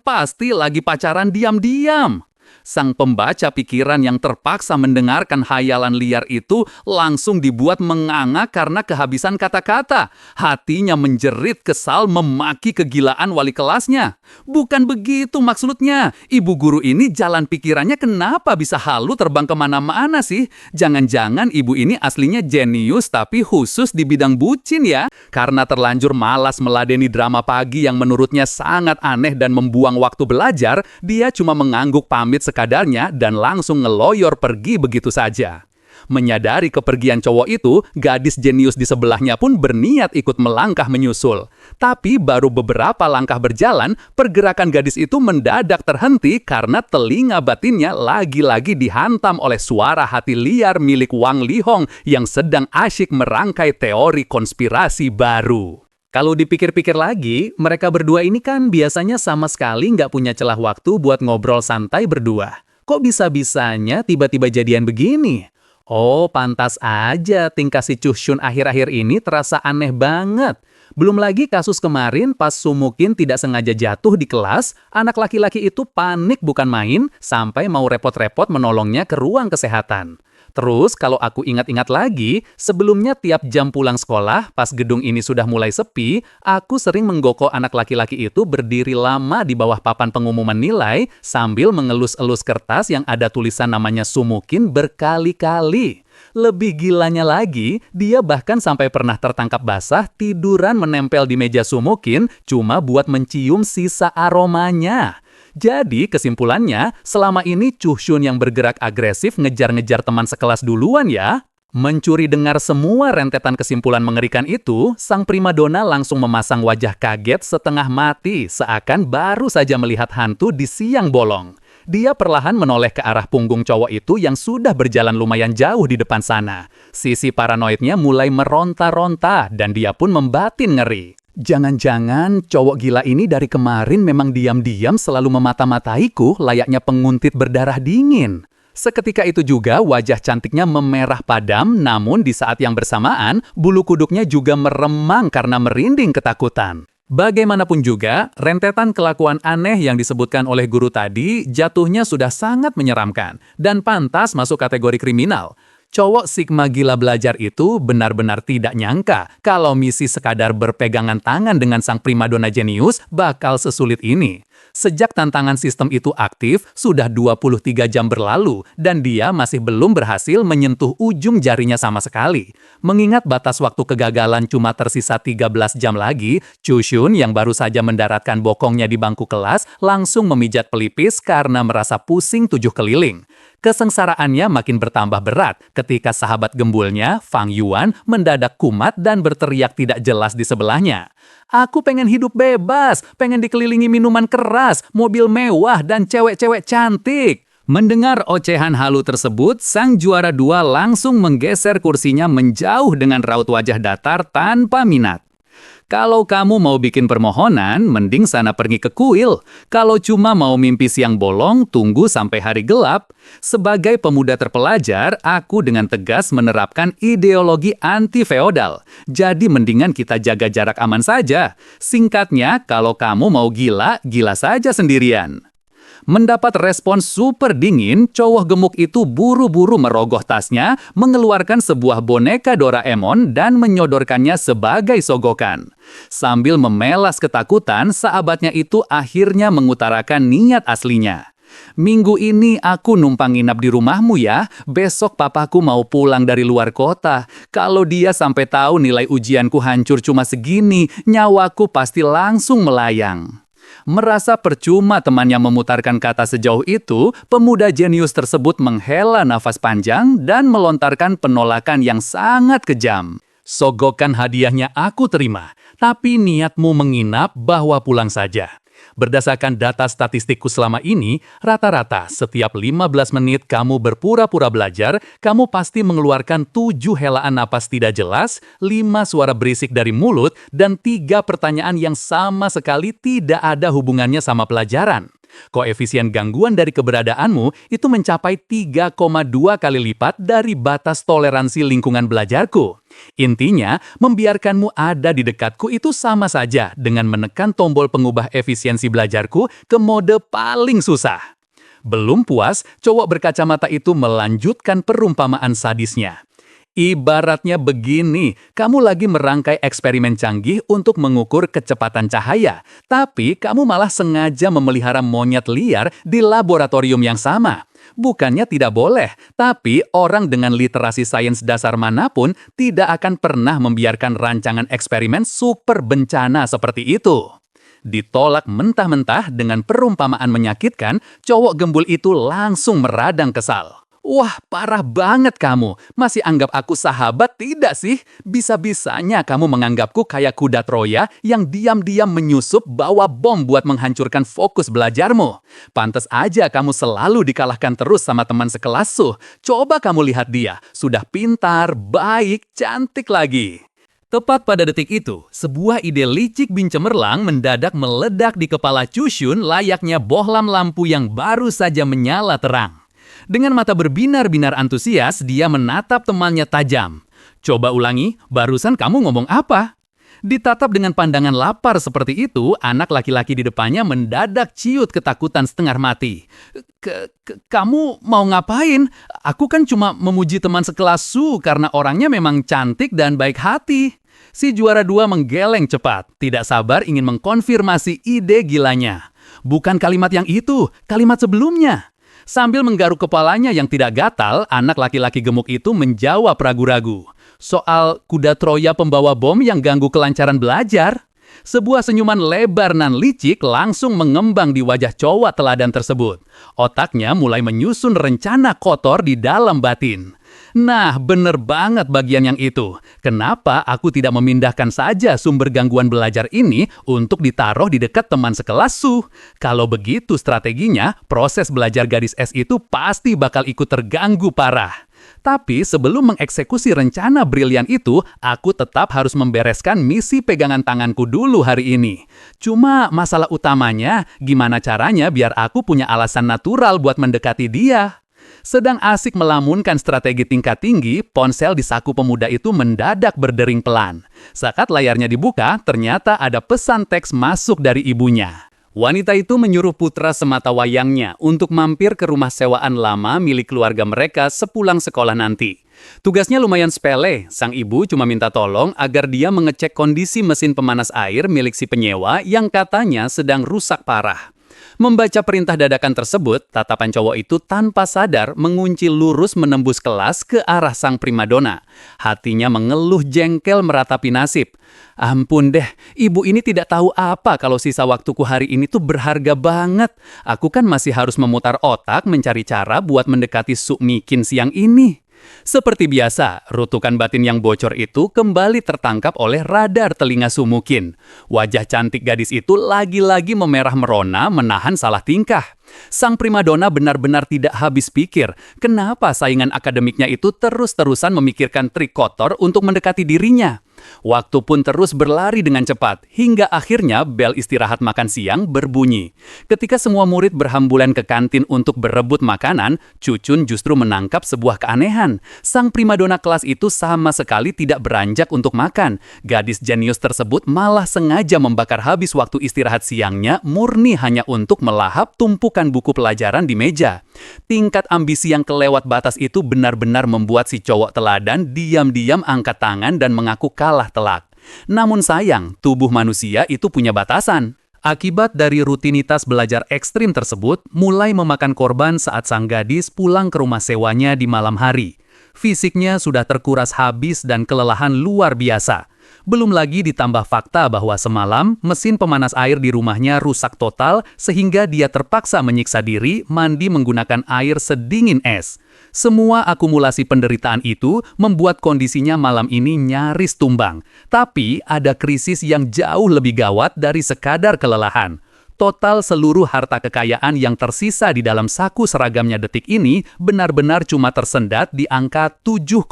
pasti lagi pacaran diam-diam. Sang pembaca pikiran yang terpaksa mendengarkan hayalan liar itu langsung dibuat menganga karena kehabisan kata-kata. Hatinya menjerit kesal memaki kegilaan wali kelasnya. Bukan begitu maksudnya. Ibu guru ini jalan pikirannya kenapa bisa halu terbang kemana-mana sih? Jangan-jangan ibu ini aslinya jenius tapi khusus di bidang bucin ya? Karena terlanjur malas meladeni drama pagi yang menurutnya sangat aneh dan membuang waktu belajar, dia cuma mengangguk pamit sekadarnya dan langsung ngeloyor pergi begitu saja. Menyadari kepergian cowok itu, gadis jenius di sebelahnya pun berniat ikut melangkah menyusul. Tapi baru beberapa langkah berjalan, pergerakan gadis itu mendadak terhenti karena telinga batinnya lagi-lagi dihantam oleh suara hati liar milik Wang Lihong yang sedang asyik merangkai teori konspirasi baru. Kalau dipikir-pikir lagi, mereka berdua ini kan biasanya sama sekali nggak punya celah waktu buat ngobrol santai berdua. Kok bisa-bisanya tiba-tiba jadian begini? Oh, pantas aja tingkah si Cushun akhir-akhir ini terasa aneh banget. Belum lagi kasus kemarin pas Sumukin tidak sengaja jatuh di kelas, anak laki-laki itu panik bukan main sampai mau repot-repot menolongnya ke ruang kesehatan. Terus kalau aku ingat-ingat lagi, sebelumnya tiap jam pulang sekolah, pas gedung ini sudah mulai sepi, aku sering menggokok anak laki-laki itu berdiri lama di bawah papan pengumuman nilai sambil mengelus-elus kertas yang ada tulisan namanya Sumukin berkali-kali. Lebih gilanya lagi, dia bahkan sampai pernah tertangkap basah tiduran menempel di meja Sumukin cuma buat mencium sisa aromanya. Jadi kesimpulannya, selama ini Chuhyun yang bergerak agresif ngejar-ngejar teman sekelas duluan ya. Mencuri dengar semua rentetan kesimpulan mengerikan itu, sang primadona langsung memasang wajah kaget setengah mati, seakan baru saja melihat hantu di siang bolong. Dia perlahan menoleh ke arah punggung cowok itu yang sudah berjalan lumayan jauh di depan sana. Sisi paranoidnya mulai meronta-ronta dan dia pun membatin ngeri. Jangan-jangan cowok gila ini dari kemarin memang diam-diam selalu memata-mataiku layaknya penguntit berdarah dingin. Seketika itu juga wajah cantiknya memerah padam, namun di saat yang bersamaan, bulu kuduknya juga meremang karena merinding ketakutan. Bagaimanapun juga, rentetan kelakuan aneh yang disebutkan oleh guru tadi jatuhnya sudah sangat menyeramkan dan pantas masuk kategori kriminal. Cowok Sigma gila belajar itu benar-benar tidak nyangka kalau misi sekadar berpegangan tangan dengan sang primadona jenius bakal sesulit ini. Sejak tantangan sistem itu aktif, sudah 23 jam berlalu dan dia masih belum berhasil menyentuh ujung jarinya sama sekali. Mengingat batas waktu kegagalan cuma tersisa 13 jam lagi, Chuhyun yang baru saja mendaratkan bokongnya di bangku kelas langsung memijat pelipis karena merasa pusing 7 keliling. Kesengsaraannya makin bertambah berat ketika sahabat gembulnya, Fang Yuan, mendadak kumat dan berteriak tidak jelas di sebelahnya. Aku pengen hidup bebas, pengen dikelilingi minuman keras, mobil mewah, dan cewek-cewek cantik. Mendengar ocehan halu tersebut, sang juara 2 langsung menggeser kursinya menjauh dengan raut wajah datar tanpa minat. Kalau kamu mau bikin permohonan, mending sana pergi ke kuil. Kalau cuma mau mimpi siang bolong, tunggu sampai hari gelap. Sebagai pemuda terpelajar, aku dengan tegas menerapkan ideologi anti-feodal. Jadi mendingan kita jaga jarak aman saja. Singkatnya, kalau kamu mau gila, gila saja sendirian. Mendapat respons super dingin, cowok gemuk itu buru-buru merogoh tasnya, mengeluarkan sebuah boneka Doraemon dan menyodorkannya sebagai sogokan. Sambil memelas ketakutan, sahabatnya itu akhirnya mengutarakan niat aslinya. Minggu ini aku numpang nginap di rumahmu ya, besok papaku mau pulang dari luar kota. Kalau dia sampai tahu nilai ujianku hancur cuma segini, nyawaku pasti langsung melayang. Merasa percuma temannya memutarkan kata sejauh itu, pemuda jenius tersebut menghela nafas panjang dan melontarkan penolakan yang sangat kejam. Sogokan hadiahnya aku terima, tapi niatmu menginap bahwa pulang saja. Berdasarkan data statistikku selama ini, rata-rata setiap 15 menit kamu berpura-pura belajar, kamu pasti mengeluarkan 7 helaan napas tidak jelas, 5 suara berisik dari mulut, dan 3 pertanyaan yang sama sekali tidak ada hubungannya sama pelajaran. Koefisien gangguan dari keberadaanmu itu mencapai 3,2 kali lipat dari batas toleransi lingkungan belajarku. Intinya, membiarkanmu ada di dekatku itu sama saja dengan menekan tombol pengubah efisiensi belajarku ke mode paling susah. Belum puas, cowok berkacamata itu melanjutkan perumpamaan sadisnya. Ibaratnya begini, kamu lagi merangkai eksperimen canggih untuk mengukur kecepatan cahaya, tapi kamu malah sengaja memelihara monyet liar di laboratorium yang sama. Bukannya tidak boleh, tapi orang dengan literasi sains dasar manapun tidak akan pernah membiarkan rancangan eksperimen super bencana seperti itu. Ditolak mentah-mentah dengan perumpamaan menyakitkan, cowok gembul itu langsung meradang kesal. Wah, parah banget kamu. Masih anggap aku sahabat tidak sih? Bisa-bisanya kamu menganggapku kayak kuda Troya yang diam-diam menyusup bawa bom buat menghancurkan fokus belajarmu. Pantes aja kamu selalu dikalahkan terus sama teman sekelasku. Coba kamu lihat dia, sudah pintar, baik, cantik lagi. Tepat pada detik itu, sebuah ide licik bin cemerlang mendadak meledak di kepala Chuhyun layaknya bohlam lampu yang baru saja menyala terang. Dengan mata berbinar-binar antusias, dia menatap temannya tajam. Coba ulangi, barusan kamu ngomong apa? Ditatap dengan pandangan lapar seperti itu, anak laki-laki di depannya mendadak ciut ketakutan setengah mati. Kamu mau ngapain? Aku kan cuma memuji teman sekelas Su karena orangnya memang cantik dan baik hati. Si juara 2 menggeleng cepat, tidak sabar ingin mengkonfirmasi ide gilanya. Bukan kalimat yang itu, kalimat sebelumnya. Sambil menggaruk kepalanya yang tidak gatal, anak laki-laki gemuk itu menjawab ragu-ragu. Soal kuda Troya pembawa bom yang ganggu kelancaran belajar. Sebuah senyuman lebar nan licik langsung mengembang di wajah cowok teladan tersebut. Otaknya mulai menyusun rencana kotor di dalam batin. Nah, bener banget bagian yang itu. Kenapa aku tidak memindahkan saja sumber gangguan belajar ini untuk ditaruh di dekat teman sekelas Su? Kalau begitu strateginya, proses belajar gadis S itu pasti bakal ikut terganggu parah. Tapi sebelum mengeksekusi rencana brilian itu, aku tetap harus membereskan misi pegangan tanganku dulu hari ini. Cuma masalah utamanya, gimana caranya biar aku punya alasan natural buat mendekati dia? Sedang asik melamunkan strategi tingkat tinggi, ponsel di saku pemuda itu mendadak berdering pelan. Saat layarnya dibuka, ternyata ada pesan teks masuk dari ibunya. Wanita itu menyuruh putra sematawayangnya untuk mampir ke rumah sewaan lama milik keluarga mereka sepulang sekolah nanti. Tugasnya lumayan sepele, sang ibu cuma minta tolong agar dia mengecek kondisi mesin pemanas air milik si penyewa yang katanya sedang rusak parah. Membaca perintah dadakan tersebut, tatapan cowok itu tanpa sadar mengunci lurus menembus kelas ke arah sang primadona. Hatinya mengeluh jengkel meratapi nasib. Ampun deh, ibu ini tidak tahu apa kalau sisa waktuku hari ini tuh berharga banget. Aku kan masih harus memutar otak mencari cara buat mendekati Sukmikin siang ini. Seperti biasa, rutukan batin yang bocor itu kembali tertangkap oleh radar telinga Sumukin. Wajah cantik gadis itu lagi-lagi memerah merona menahan salah tingkah. Sang primadona benar-benar tidak habis pikir, kenapa saingan akademiknya itu terus-terusan memikirkan trik kotor untuk mendekati dirinya. Waktu pun terus berlari dengan cepat, hingga akhirnya bel istirahat makan siang berbunyi. Ketika semua murid berhambulan ke kantin untuk berebut makanan, Cucun justru menangkap sebuah keanehan. Sang primadona kelas itu sama sekali tidak beranjak untuk makan. Gadis jenius tersebut malah sengaja membakar habis waktu istirahat siangnya murni hanya untuk melahap tumpukan buku pelajaran di meja. Tingkat ambisi yang kelewat batas itu benar-benar membuat si cowok teladan diam-diam angkat tangan dan mengaku kalah telak. Namun sayang, tubuh manusia itu punya batasan. Akibat dari rutinitas belajar ekstrim tersebut, mulai memakan korban saat sang gadis pulang ke rumah sewanya di malam hari. Fisiknya sudah terkuras habis dan kelelahan luar biasa. Belum lagi ditambah fakta bahwa semalam mesin pemanas air di rumahnya rusak total sehingga dia terpaksa menyiksa diri mandi menggunakan air sedingin es. Semua akumulasi penderitaan itu membuat kondisinya malam ini nyaris tumbang. Tapi ada krisis yang jauh lebih gawat dari sekadar kelelahan. Total seluruh harta kekayaan yang tersisa di dalam saku seragamnya detik ini benar-benar cuma tersendat di angka 7,5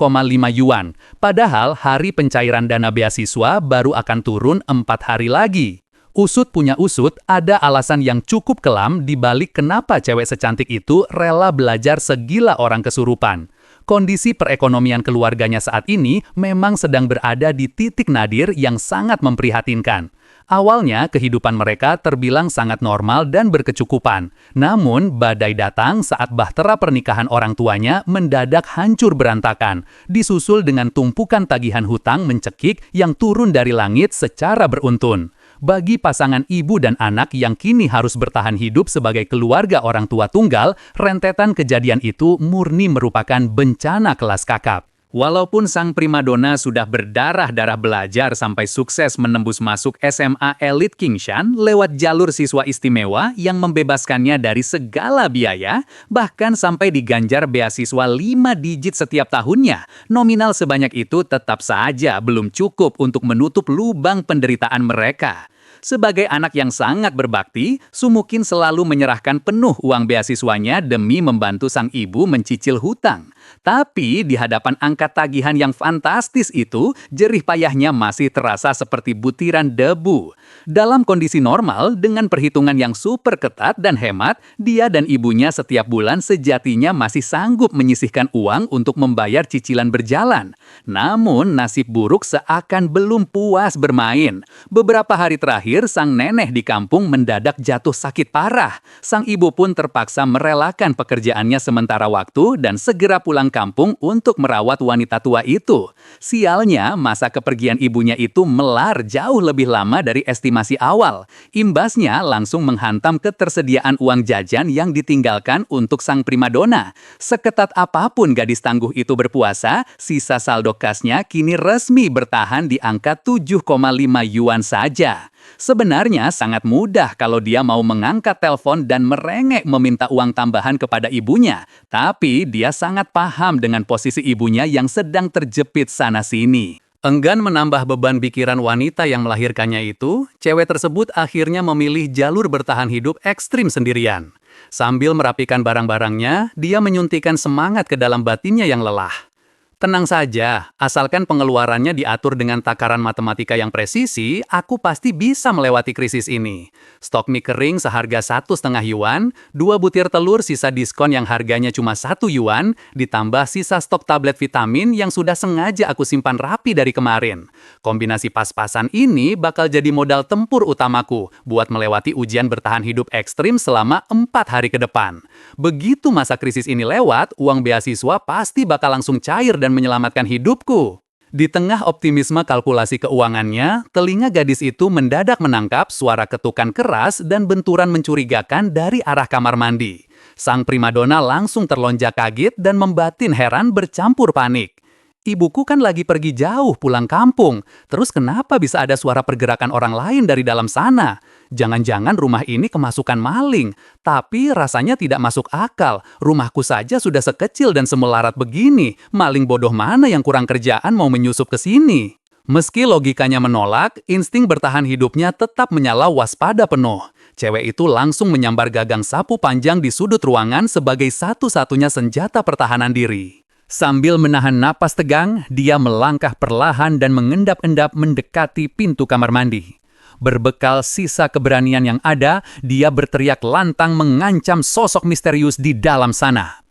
yuan. Padahal hari pencairan dana beasiswa baru akan turun 4 hari lagi. Usut punya usut, ada alasan yang cukup kelam di balik kenapa cewek secantik itu rela belajar segila orang kesurupan. Kondisi perekonomian keluarganya saat ini memang sedang berada di titik nadir yang sangat memprihatinkan. Awalnya, kehidupan mereka terbilang sangat normal dan berkecukupan. Namun, badai datang saat bahtera pernikahan orang tuanya mendadak hancur berantakan, disusul dengan tumpukan tagihan hutang mencekik yang turun dari langit secara beruntun. Bagi pasangan ibu dan anak yang kini harus bertahan hidup sebagai keluarga orang tua tunggal, rentetan kejadian itu murni merupakan bencana kelas kakap. Walaupun sang primadona sudah berdarah-darah belajar sampai sukses menembus masuk SMA Elite Kingshan lewat jalur siswa istimewa yang membebaskannya dari segala biaya, bahkan sampai diganjar beasiswa 5 digit setiap tahunnya, nominal sebanyak itu tetap saja belum cukup untuk menutup lubang penderitaan mereka. Sebagai anak yang sangat berbakti, Sumukin selalu menyerahkan penuh uang beasiswanya demi membantu sang ibu mencicil hutang. Tapi di hadapan angka tagihan yang fantastis itu, jerih payahnya masih terasa seperti butiran debu. Dalam kondisi normal, dengan perhitungan yang super ketat dan hemat, dia dan ibunya setiap bulan sejatinya masih sanggup menyisihkan uang untuk membayar cicilan berjalan. Namun, nasib buruk seakan belum puas bermain. Beberapa hari terakhir, sang nenek di kampung mendadak jatuh sakit parah. Sang ibu pun terpaksa merelakan pekerjaannya sementara waktu dan segera pulang kampung untuk merawat wanita tua itu. Sialnya, masa kepergian ibunya itu melar jauh lebih lama dari estimasi awal. Imbasnya langsung menghantam ketersediaan uang jajan yang ditinggalkan untuk sang primadona. Seketat apapun gadis tangguh itu berpuasa, sisa saldo kasnya kini resmi bertahan di angka 7,5 yuan saja. Sebenarnya sangat mudah kalau dia mau mengangkat telepon dan merengek meminta uang tambahan kepada ibunya. Tapi dia sangat paham dengan posisi ibunya yang sedang terjepit sana-sini. Enggan menambah beban pikiran wanita yang melahirkannya itu, cewek tersebut akhirnya memilih jalur bertahan hidup ekstrim sendirian. Sambil merapikan barang-barangnya, dia menyuntikkan semangat ke dalam batinnya yang lelah. Tenang saja, asalkan pengeluarannya diatur dengan takaran matematika yang presisi, aku pasti bisa melewati krisis ini. Stok mie kering seharga 1,5 yuan, 2 butir telur sisa diskon yang harganya cuma 1 yuan, ditambah sisa stok tablet vitamin yang sudah sengaja aku simpan rapi dari kemarin. Kombinasi pas-pasan ini bakal jadi modal tempur utamaku buat melewati ujian bertahan hidup ekstrim selama 4 hari ke depan. Begitu masa krisis ini lewat, uang beasiswa pasti bakal langsung cair dan menyelamatkan hidupku. Di tengah optimisme kalkulasi keuangannya, telinga gadis itu mendadak menangkap suara ketukan keras dan benturan mencurigakan dari arah kamar mandi. Sang primadona langsung terlonjak kaget dan membatin heran bercampur panik. Ibuku kan lagi pergi jauh pulang kampung, terus kenapa bisa ada suara pergerakan orang lain dari dalam sana? Jangan-jangan rumah ini kemasukan maling, tapi rasanya tidak masuk akal. Rumahku saja sudah sekecil dan semelarat begini, maling bodoh mana yang kurang kerjaan mau menyusup ke sini? Meski logikanya menolak, insting bertahan hidupnya tetap menyala waspada penuh. Cewek itu langsung menyambar gagang sapu panjang di sudut ruangan sebagai satu-satunya senjata pertahanan diri. Sambil menahan napas tegang, dia melangkah perlahan dan mengendap-endap mendekati pintu kamar mandi. Berbekal sisa keberanian yang ada, dia berteriak lantang mengancam sosok misterius di dalam sana.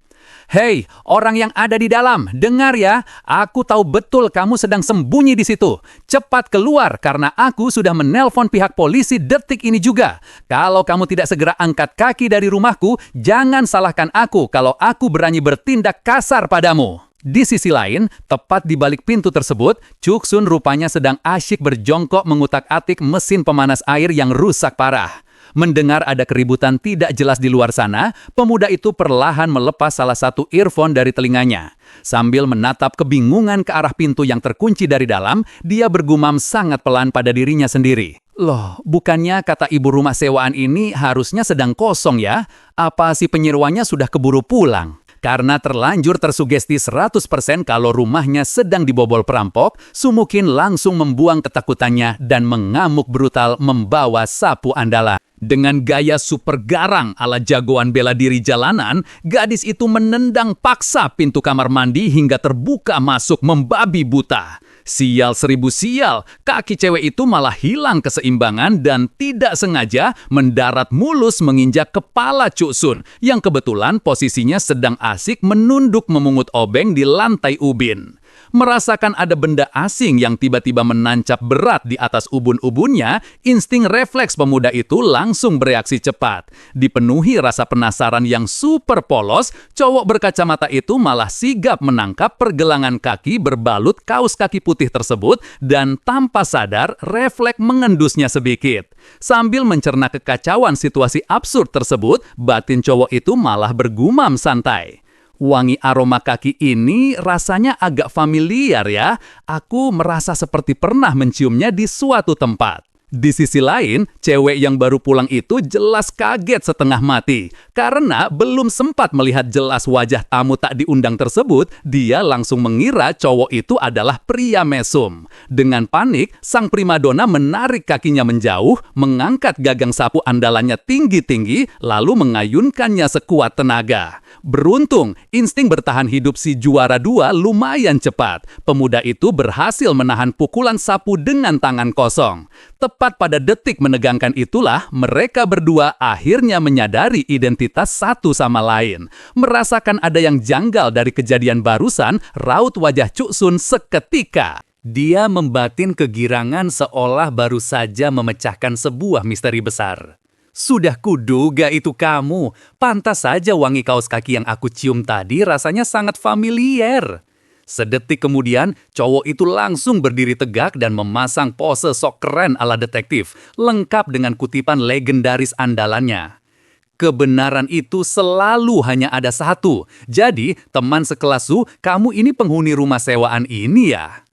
"Hei, orang yang ada di dalam, dengar ya, aku tahu betul kamu sedang sembunyi di situ. Cepat keluar karena aku sudah menelpon pihak polisi detik ini juga. Kalau kamu tidak segera angkat kaki dari rumahku, jangan salahkan aku kalau aku berani bertindak kasar padamu." Di sisi lain, tepat di balik pintu tersebut, Chuksun rupanya sedang asyik berjongkok mengutak-atik mesin pemanas air yang rusak parah. Mendengar ada keributan tidak jelas di luar sana, pemuda itu perlahan melepas salah satu earphone dari telinganya. Sambil menatap kebingungan ke arah pintu yang terkunci dari dalam, dia bergumam sangat pelan pada dirinya sendiri. "Loh, bukannya kata ibu rumah sewaan ini harusnya sedang kosong ya? Apa si penyeruannya sudah keburu pulang?" Karena terlanjur tersugesti 100% kalau rumahnya sedang dibobol perampok, Sumukin langsung membuang ketakutannya dan mengamuk brutal membawa sapu andalan. Dengan gaya super garang ala jagoan bela diri jalanan, gadis itu menendang paksa pintu kamar mandi hingga terbuka masuk membabi buta. Sial 1000 sial, kaki cewek itu malah hilang keseimbangan dan tidak sengaja mendarat mulus menginjak kepala Chuksun yang kebetulan posisinya sedang asik menunduk memungut obeng di lantai ubin. Merasakan ada benda asing yang tiba-tiba menancap berat di atas ubun-ubunnya, insting refleks pemuda itu langsung bereaksi cepat. Dipenuhi rasa penasaran yang super polos, cowok berkacamata itu malah sigap menangkap pergelangan kaki berbalut kaos kaki putih tersebut dan tanpa sadar refleks mengendusnya sedikit. Sambil mencerna kekacauan situasi absurd tersebut, batin cowok itu malah bergumam santai. "Wangi aroma kaki ini rasanya agak familiar ya. Aku merasa seperti pernah menciumnya di suatu tempat." Di sisi lain, cewek yang baru pulang itu jelas kaget setengah mati. Karena belum sempat melihat jelas wajah tamu tak diundang tersebut, dia langsung mengira cowok itu adalah pria mesum. Dengan panik, sang primadona menarik kakinya menjauh, mengangkat gagang sapu andalannya tinggi-tinggi, lalu mengayunkannya sekuat tenaga. Beruntung, insting bertahan hidup si juara 2 lumayan cepat. Pemuda itu berhasil menahan pukulan sapu dengan tangan kosong. Tepat pada detik menegangkan itulah, mereka berdua akhirnya menyadari identitas satu sama lain. Merasakan ada yang janggal dari kejadian barusan, raut wajah Chuksun seketika. Dia membatin kegirangan seolah baru saja memecahkan sebuah misteri besar. "Sudah kuduga itu kamu. Pantas saja wangi kaos kaki yang aku cium tadi rasanya sangat familiar." Sedetik kemudian, cowok itu langsung berdiri tegak dan memasang pose sok keren ala detektif, lengkap dengan kutipan legendaris andalannya. "Kebenaran itu selalu hanya ada satu. Jadi, teman sekelas Su, kamu ini penghuni rumah sewaan ini ya?"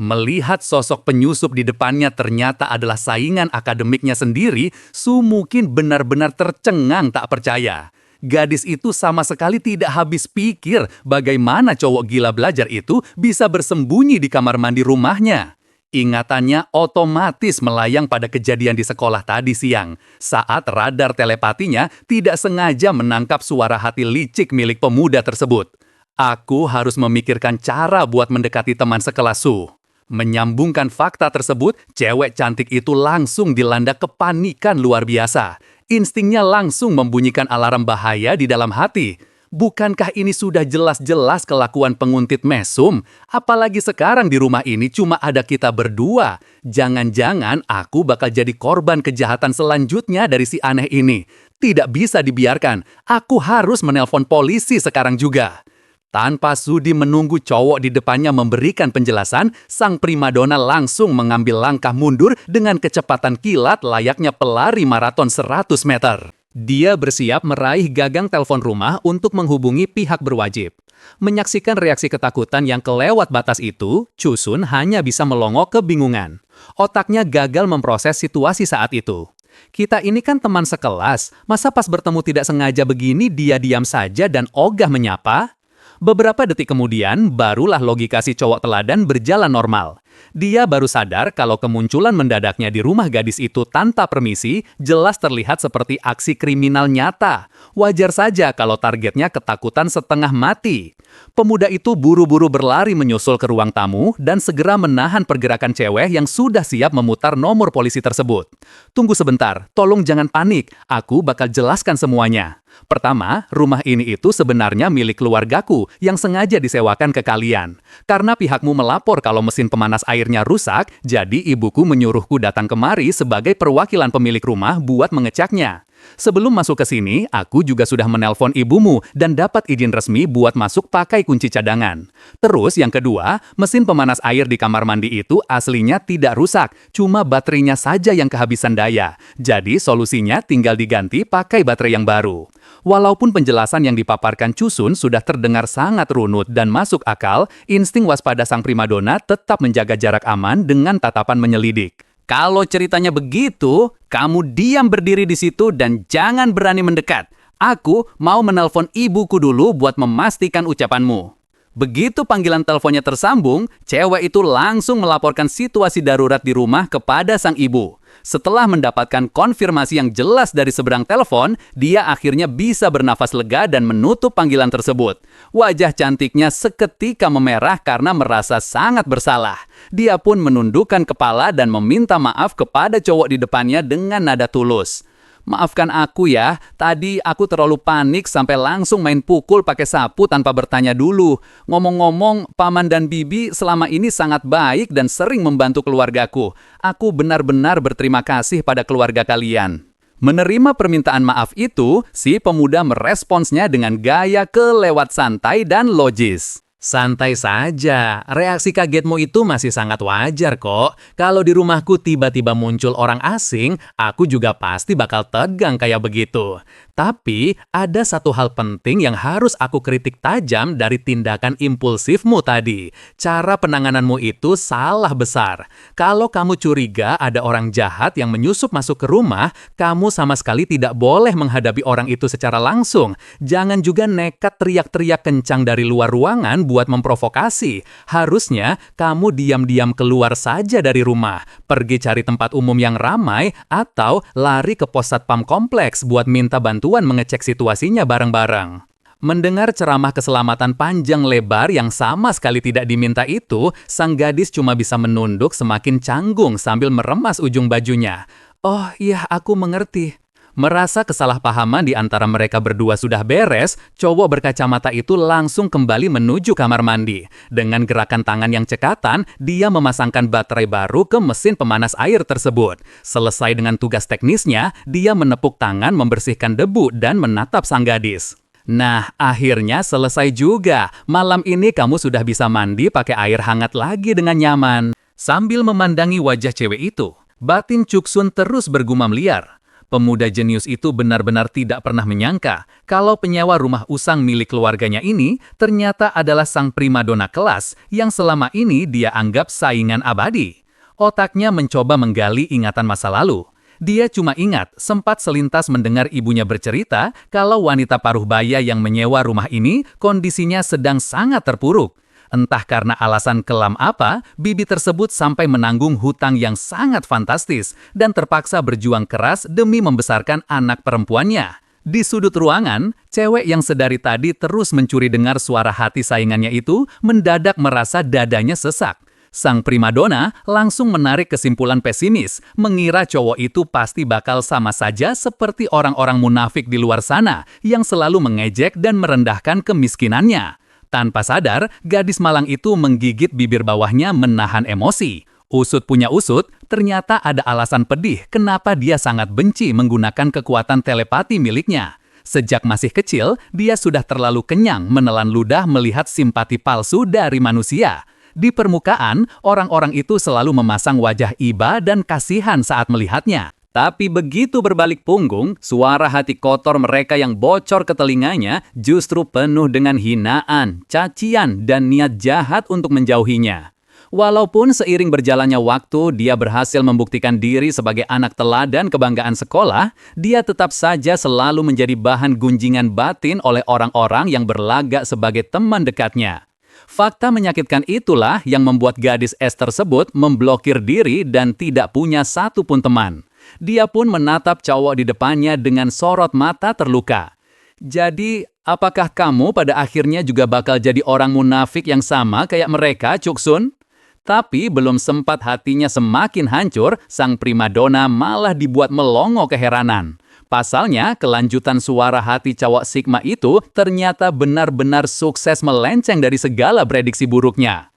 Melihat sosok penyusup di depannya ternyata adalah saingan akademiknya sendiri, Su mungkin benar-benar tercengang tak percaya. Gadis itu sama sekali tidak habis pikir bagaimana cowok gila belajar itu bisa bersembunyi di kamar mandi rumahnya. Ingatannya otomatis melayang pada kejadian di sekolah tadi siang, saat radar telepatinya tidak sengaja menangkap suara hati licik milik pemuda tersebut. Aku harus memikirkan cara buat mendekati teman sekelas Su. Menyambungkan fakta tersebut, cewek cantik itu langsung dilanda kepanikan luar biasa. Instingnya langsung membunyikan alarm bahaya di dalam hati. Bukankah ini sudah jelas-jelas kelakuan penguntit mesum? Apalagi sekarang di rumah ini cuma ada kita berdua. Jangan-jangan aku bakal jadi korban kejahatan selanjutnya dari si aneh ini. Tidak bisa dibiarkan. Aku harus menelpon polisi sekarang juga. Tanpa sudi menunggu cowok di depannya memberikan penjelasan, sang primadona langsung mengambil langkah mundur dengan kecepatan kilat layaknya pelari maraton 100 meter. Dia bersiap meraih gagang telepon rumah untuk menghubungi pihak berwajib. Menyaksikan reaksi ketakutan yang kelewat batas itu, Chusun hanya bisa melongo kebingungan. Otaknya gagal memproses situasi saat itu. Kita ini kan teman sekelas, masa pas bertemu tidak sengaja begini dia diam saja dan ogah menyapa? Beberapa detik kemudian, barulah logika si cowok teladan berjalan normal. Dia baru sadar kalau kemunculan mendadaknya di rumah gadis itu tanpa permisi jelas terlihat seperti aksi kriminal nyata. Wajar saja kalau targetnya ketakutan setengah mati. Pemuda itu buru-buru berlari menyusul ke ruang tamu dan segera menahan pergerakan cewek yang sudah siap memutar nomor polisi tersebut. Tunggu sebentar, tolong jangan panik, aku bakal jelaskan semuanya. Pertama, rumah ini itu sebenarnya milik keluargaku yang sengaja disewakan ke kalian. Karena pihakmu melapor kalau mesin pemanas airnya rusak, jadi ibuku menyuruhku datang kemari sebagai perwakilan pemilik rumah buat mengeceknya. Sebelum masuk ke sini, aku juga sudah menelpon ibumu dan dapat izin resmi buat masuk pakai kunci cadangan. Terus yang kedua, mesin pemanas air di kamar mandi itu aslinya tidak rusak, cuma baterainya saja yang kehabisan daya. Jadi solusinya tinggal diganti pakai baterai yang baru. Walaupun penjelasan yang dipaparkan Chusun sudah terdengar sangat runut dan masuk akal, insting waspada sang primadona tetap menjaga jarak aman dengan tatapan menyelidik. Kalau ceritanya begitu, kamu diam berdiri di situ dan jangan berani mendekat. Aku mau menelpon ibuku dulu buat memastikan ucapanmu. Begitu panggilan teleponnya tersambung, cewek itu langsung melaporkan situasi darurat di rumah kepada sang ibu. Setelah mendapatkan konfirmasi yang jelas dari seberang telepon, dia akhirnya bisa bernafas lega dan menutup panggilan tersebut. Wajah cantiknya seketika memerah karena merasa sangat bersalah. Dia pun menundukkan kepala dan meminta maaf kepada cowok di depannya dengan nada tulus. Maafkan aku ya, tadi aku terlalu panik sampai langsung main pukul pakai sapu tanpa bertanya dulu. Ngomong-ngomong, paman dan bibi selama ini sangat baik dan sering membantu keluargaku. Aku benar-benar berterima kasih pada keluarga kalian. Menerima permintaan maaf itu, si pemuda meresponsnya dengan gaya kelewat santai dan logis. Santai saja, reaksi kagetmu itu masih sangat wajar kok. Kalau di rumahku tiba-tiba muncul orang asing, aku juga pasti bakal tegang kayak begitu. Tapi, ada satu hal penting yang harus aku kritik tajam dari tindakan impulsifmu tadi. Cara penangananmu itu salah besar. Kalau kamu curiga ada orang jahat yang menyusup masuk ke rumah, kamu sama sekali tidak boleh menghadapi orang itu secara langsung. Jangan juga nekat teriak-teriak kencang dari luar ruangan buat memprovokasi. Harusnya kamu diam-diam keluar saja dari rumah, pergi cari tempat umum yang ramai, atau lari ke pos satpam kompleks buat minta bantuan mengecek situasinya bareng-bareng. Mendengar ceramah keselamatan panjang lebar yang sama sekali tidak diminta itu, sang gadis cuma bisa menunduk semakin canggung sambil meremas ujung bajunya. Oh iya, aku mengerti. Merasa kesalahpahaman di antara mereka berdua sudah beres, cowok berkacamata itu langsung kembali menuju kamar mandi. Dengan gerakan tangan yang cekatan, dia memasangkan baterai baru ke mesin pemanas air tersebut. Selesai dengan tugas teknisnya, dia menepuk tangan membersihkan debu dan menatap sang gadis. Nah, akhirnya selesai juga. Malam ini kamu sudah bisa mandi pakai air hangat lagi dengan nyaman. Sambil memandangi wajah cewek itu, batin Chuksun terus bergumam liar. Pemuda jenius itu benar-benar tidak pernah menyangka kalau penyewa rumah usang milik keluarganya ini ternyata adalah sang primadona kelas yang selama ini dia anggap saingan abadi. Otaknya mencoba menggali ingatan masa lalu. Dia cuma ingat sempat selintas mendengar ibunya bercerita kalau wanita paruh baya yang menyewa rumah ini kondisinya sedang sangat terpuruk. Entah karena alasan kelam apa, bibi tersebut sampai menanggung hutang yang sangat fantastis dan terpaksa berjuang keras demi membesarkan anak perempuannya. Di sudut ruangan, cewek yang sedari tadi terus mencuri dengar suara hati saingannya itu mendadak merasa dadanya sesak. Sang primadona langsung menarik kesimpulan pesimis, mengira cowok itu pasti bakal sama saja seperti orang-orang munafik di luar sana yang selalu mengejek dan merendahkan kemiskinannya. Tanpa sadar, gadis malang itu menggigit bibir bawahnya menahan emosi. Usut punya usut, ternyata ada alasan pedih kenapa dia sangat benci menggunakan kekuatan telepati miliknya. Sejak masih kecil, dia sudah terlalu kenyang menelan ludah melihat simpati palsu dari manusia. Di permukaan, orang-orang itu selalu memasang wajah iba dan kasihan saat melihatnya. Tapi begitu berbalik punggung, suara hati kotor mereka yang bocor ke telinganya justru penuh dengan hinaan, cacian, dan niat jahat untuk menjauhinya. Walaupun seiring berjalannya waktu dia berhasil membuktikan diri sebagai anak teladan kebanggaan sekolah, dia tetap saja selalu menjadi bahan gunjingan batin oleh orang-orang yang berlagak sebagai teman dekatnya. Fakta menyakitkan itulah yang membuat gadis S tersebut memblokir diri dan tidak punya satupun teman. Dia pun menatap cowok di depannya dengan sorot mata terluka. Jadi, apakah kamu pada akhirnya juga bakal jadi orang munafik yang sama kayak mereka, Chuksun? Tapi belum sempat hatinya semakin hancur, sang primadona malah dibuat melongo keheranan. Pasalnya, kelanjutan suara hati cowok Sigma itu ternyata benar-benar sukses melenceng dari segala prediksi buruknya.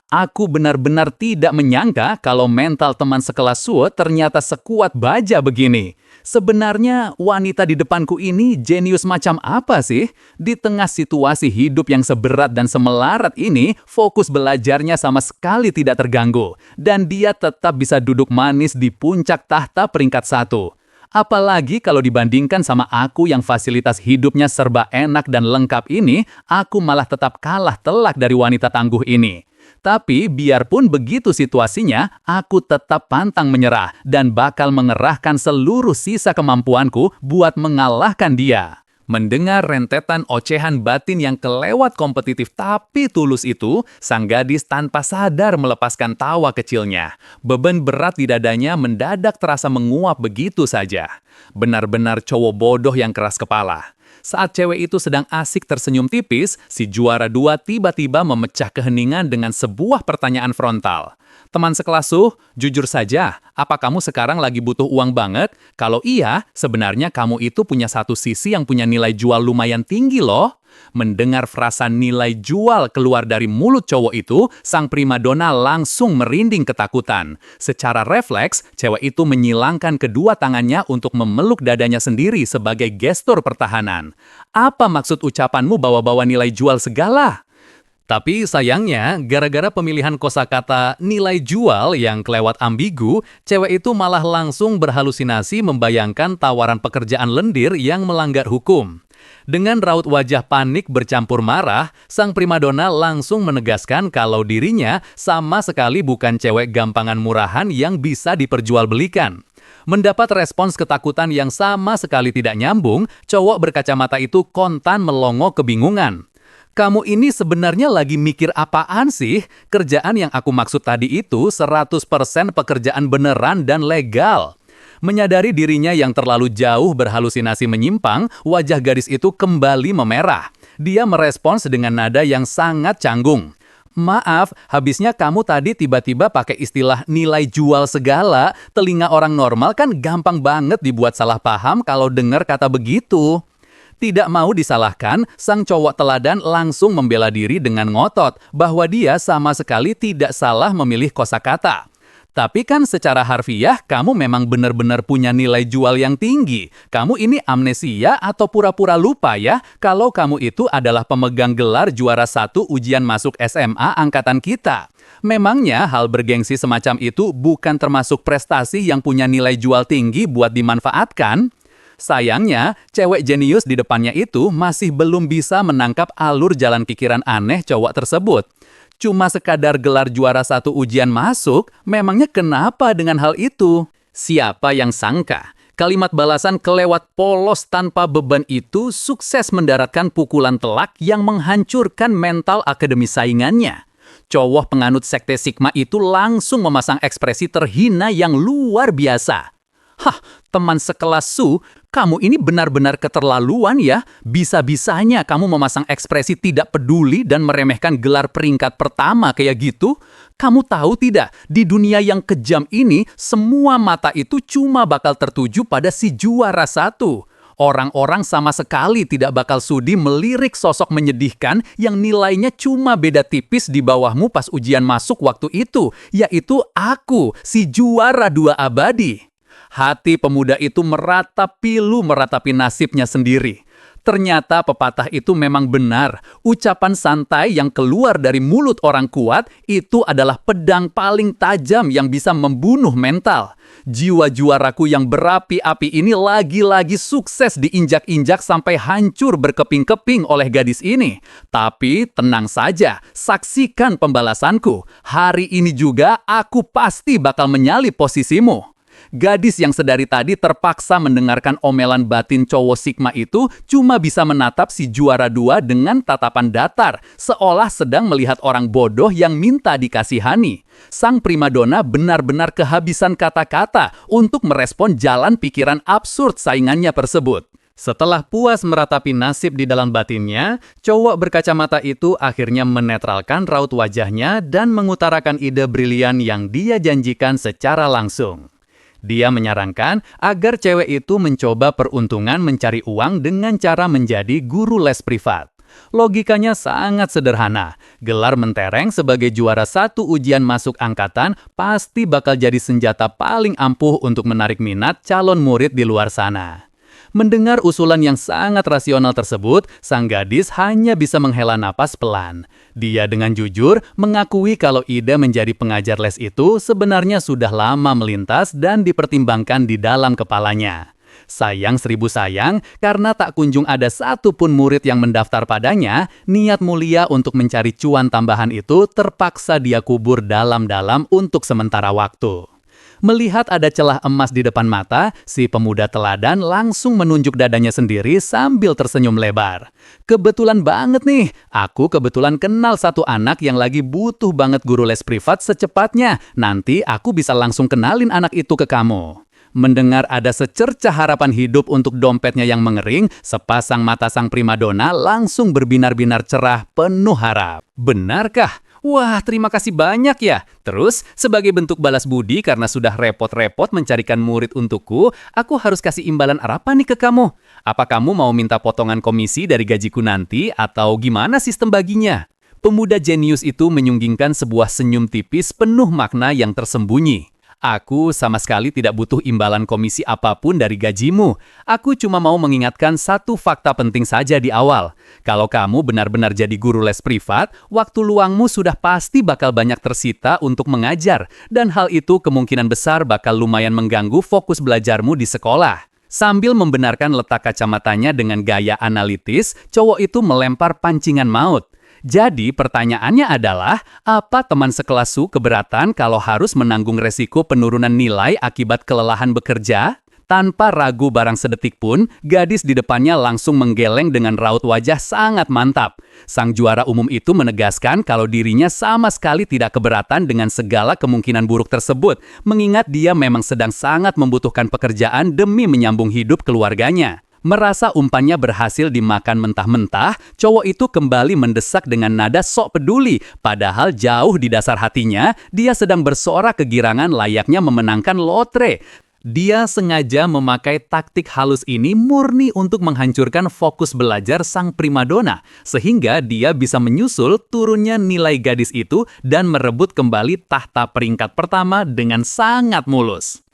Aku benar-benar tidak menyangka kalau mental teman sekelas Suo ternyata sekuat baja begini. Sebenarnya wanita di depanku ini jenius macam apa sih? Di tengah situasi hidup yang seberat dan semelarat ini, fokus belajarnya sama sekali tidak terganggu. Dan dia tetap bisa duduk manis di puncak tahta peringkat 1. Apalagi kalau dibandingkan sama aku yang fasilitas hidupnya serba enak dan lengkap ini, aku malah tetap kalah telak dari wanita tangguh ini. Tapi biarpun begitu situasinya, aku tetap pantang menyerah dan bakal mengerahkan seluruh sisa kemampuanku buat mengalahkan dia. Mendengar rentetan ocehan batin yang kelewat kompetitif tapi tulus itu, sang gadis tanpa sadar melepaskan tawa kecilnya. Beban berat di dadanya mendadak terasa menguap begitu saja. Benar-benar cowok bodoh yang keras kepala. Saat cewek itu sedang asik tersenyum tipis, si juara 2 tiba-tiba memecah keheningan dengan sebuah pertanyaan frontal. Teman sekelas Suh, jujur saja, apa kamu sekarang lagi butuh uang banget? Kalau iya, sebenarnya kamu itu punya satu sisi yang punya nilai jual lumayan tinggi loh. Mendengar frasa nilai jual keluar dari mulut cowok itu, sang primadona langsung merinding ketakutan. Secara refleks, cewek itu menyilangkan kedua tangannya untuk memeluk dadanya sendiri sebagai gestur pertahanan. Apa maksud ucapanmu bawa-bawa nilai jual segala? Tapi sayangnya, gara-gara pemilihan kosakata nilai jual yang kelewat ambigu, cewek itu malah langsung berhalusinasi membayangkan tawaran pekerjaan lendir yang melanggar hukum. Dengan raut wajah panik bercampur marah, sang primadona langsung menegaskan kalau dirinya sama sekali bukan cewek gampangan murahan yang bisa diperjualbelikan. Mendapat respons ketakutan yang sama sekali tidak nyambung, cowok berkacamata itu kontan melongo kebingungan. Kamu ini sebenarnya lagi mikir apaan sih? Kerjaan yang aku maksud tadi itu 100% pekerjaan beneran dan legal. Menyadari dirinya yang terlalu jauh berhalusinasi menyimpang, wajah gadis itu kembali memerah. Dia merespons dengan nada yang sangat canggung. Maaf, habisnya kamu tadi tiba-tiba pakai istilah nilai jual segala. Telinga orang normal kan gampang banget dibuat salah paham kalau dengar kata begitu. Tidak mau disalahkan, sang cowok teladan langsung membela diri dengan ngotot bahwa dia sama sekali tidak salah memilih kosakata. Tapi kan secara harfiah, kamu memang benar-benar punya nilai jual yang tinggi. Kamu ini amnesia atau pura-pura lupa ya, kalau kamu itu adalah pemegang gelar juara 1 ujian masuk SMA angkatan kita. Memangnya hal bergengsi semacam itu bukan termasuk prestasi yang punya nilai jual tinggi buat dimanfaatkan? Sayangnya, cewek jenius di depannya itu masih belum bisa menangkap alur jalan pikiran aneh cowok tersebut. Cuma sekadar gelar juara 1 ujian masuk, memangnya kenapa dengan hal itu? Siapa yang sangka? Kalimat balasan kelewat polos tanpa beban itu sukses mendaratkan pukulan telak yang menghancurkan mental akademis saingannya. Cowok penganut sekte Sigma itu langsung memasang ekspresi terhina yang luar biasa. Hah, teman sekelas Su, kamu ini benar-benar keterlaluan ya. Bisa-bisanya kamu memasang ekspresi tidak peduli dan meremehkan gelar peringkat pertama kayak gitu. Kamu tahu tidak, di dunia yang kejam ini, semua mata itu cuma bakal tertuju pada si juara 1. Orang-orang sama sekali tidak bakal sudi melirik sosok menyedihkan yang nilainya cuma beda tipis di bawahmu pas ujian masuk waktu itu, yaitu aku, si juara 2 abadi. Hati pemuda itu meratapi nasibnya sendiri. Ternyata pepatah itu memang benar. Ucapan santai yang keluar dari mulut orang kuat itu adalah pedang paling tajam yang bisa membunuh mental. Jiwa juaraku yang berapi-api ini lagi-lagi sukses diinjak-injak sampai hancur berkeping-keping oleh gadis ini. Tapi tenang saja, saksikan pembalasanku. Hari ini juga aku pasti bakal menyalip posisimu. Gadis yang sedari tadi terpaksa mendengarkan omelan batin cowok Sigma itu cuma bisa menatap si juara 2 dengan tatapan datar, seolah sedang melihat orang bodoh yang minta dikasihani. Sang primadona benar-benar kehabisan kata-kata untuk merespon jalan pikiran absurd saingannya tersebut. Setelah puas meratapi nasib di dalam batinnya, cowok berkacamata itu akhirnya menetralkan raut wajahnya dan mengutarakan ide brilian yang dia janjikan secara langsung. Dia menyarankan agar cewek itu mencoba peruntungan mencari uang dengan cara menjadi guru les privat. Logikanya sangat sederhana. Gelar mentereng sebagai juara 1 ujian masuk angkatan pasti bakal jadi senjata paling ampuh untuk menarik minat calon murid di luar sana. Mendengar usulan yang sangat rasional tersebut, sang gadis hanya bisa menghela napas pelan. Dia dengan jujur mengakui kalau ide menjadi pengajar les itu sebenarnya sudah lama melintas dan dipertimbangkan di dalam kepalanya. Sayang seribu sayang, karena tak kunjung ada satupun murid yang mendaftar padanya, niat mulia untuk mencari cuan tambahan itu terpaksa dia kubur dalam-dalam untuk sementara waktu. Melihat ada celah emas di depan mata, si pemuda teladan langsung menunjuk dadanya sendiri sambil tersenyum lebar. Kebetulan banget nih, aku kebetulan kenal satu anak yang lagi butuh banget guru les privat secepatnya. Nanti aku bisa langsung kenalin anak itu ke kamu. Mendengar ada secercah harapan hidup untuk dompetnya yang mengering, sepasang mata sang primadona langsung berbinar-binar cerah penuh harap. Benarkah? Wah, terima kasih banyak ya. Terus, sebagai bentuk balas budi karena sudah repot-repot mencarikan murid untukku, aku harus kasih imbalan apa nih ke kamu? Apa kamu mau minta potongan komisi dari gajiku nanti atau gimana sistem baginya? Pemuda jenius itu menyunggingkan sebuah senyum tipis penuh makna yang tersembunyi. Aku sama sekali tidak butuh imbalan komisi apapun dari gajimu. Aku cuma mau mengingatkan satu fakta penting saja di awal. Kalau kamu benar-benar jadi guru les privat, waktu luangmu sudah pasti bakal banyak tersita untuk mengajar. Dan hal itu kemungkinan besar bakal lumayan mengganggu fokus belajarmu di sekolah. Sambil membenarkan letak kacamatanya dengan gaya analitis, cowok itu melempar pancingan maut. Jadi pertanyaannya adalah, apa teman sekelasku keberatan kalau harus menanggung resiko penurunan nilai akibat kelelahan bekerja? Tanpa ragu barang sedetik pun, gadis di depannya langsung menggeleng dengan raut wajah sangat mantap. Sang juara umum itu menegaskan kalau dirinya sama sekali tidak keberatan dengan segala kemungkinan buruk tersebut, mengingat dia memang sedang sangat membutuhkan pekerjaan demi menyambung hidup keluarganya. Merasa umpannya berhasil dimakan mentah-mentah, cowok itu kembali mendesak dengan nada sok peduli. Padahal jauh di dasar hatinya, dia sedang bersorak kegirangan layaknya memenangkan lotre. Dia sengaja memakai taktik halus ini murni untuk menghancurkan fokus belajar sang primadona, sehingga dia bisa menyusul turunnya nilai gadis itu dan merebut kembali tahta peringkat pertama dengan sangat mulus.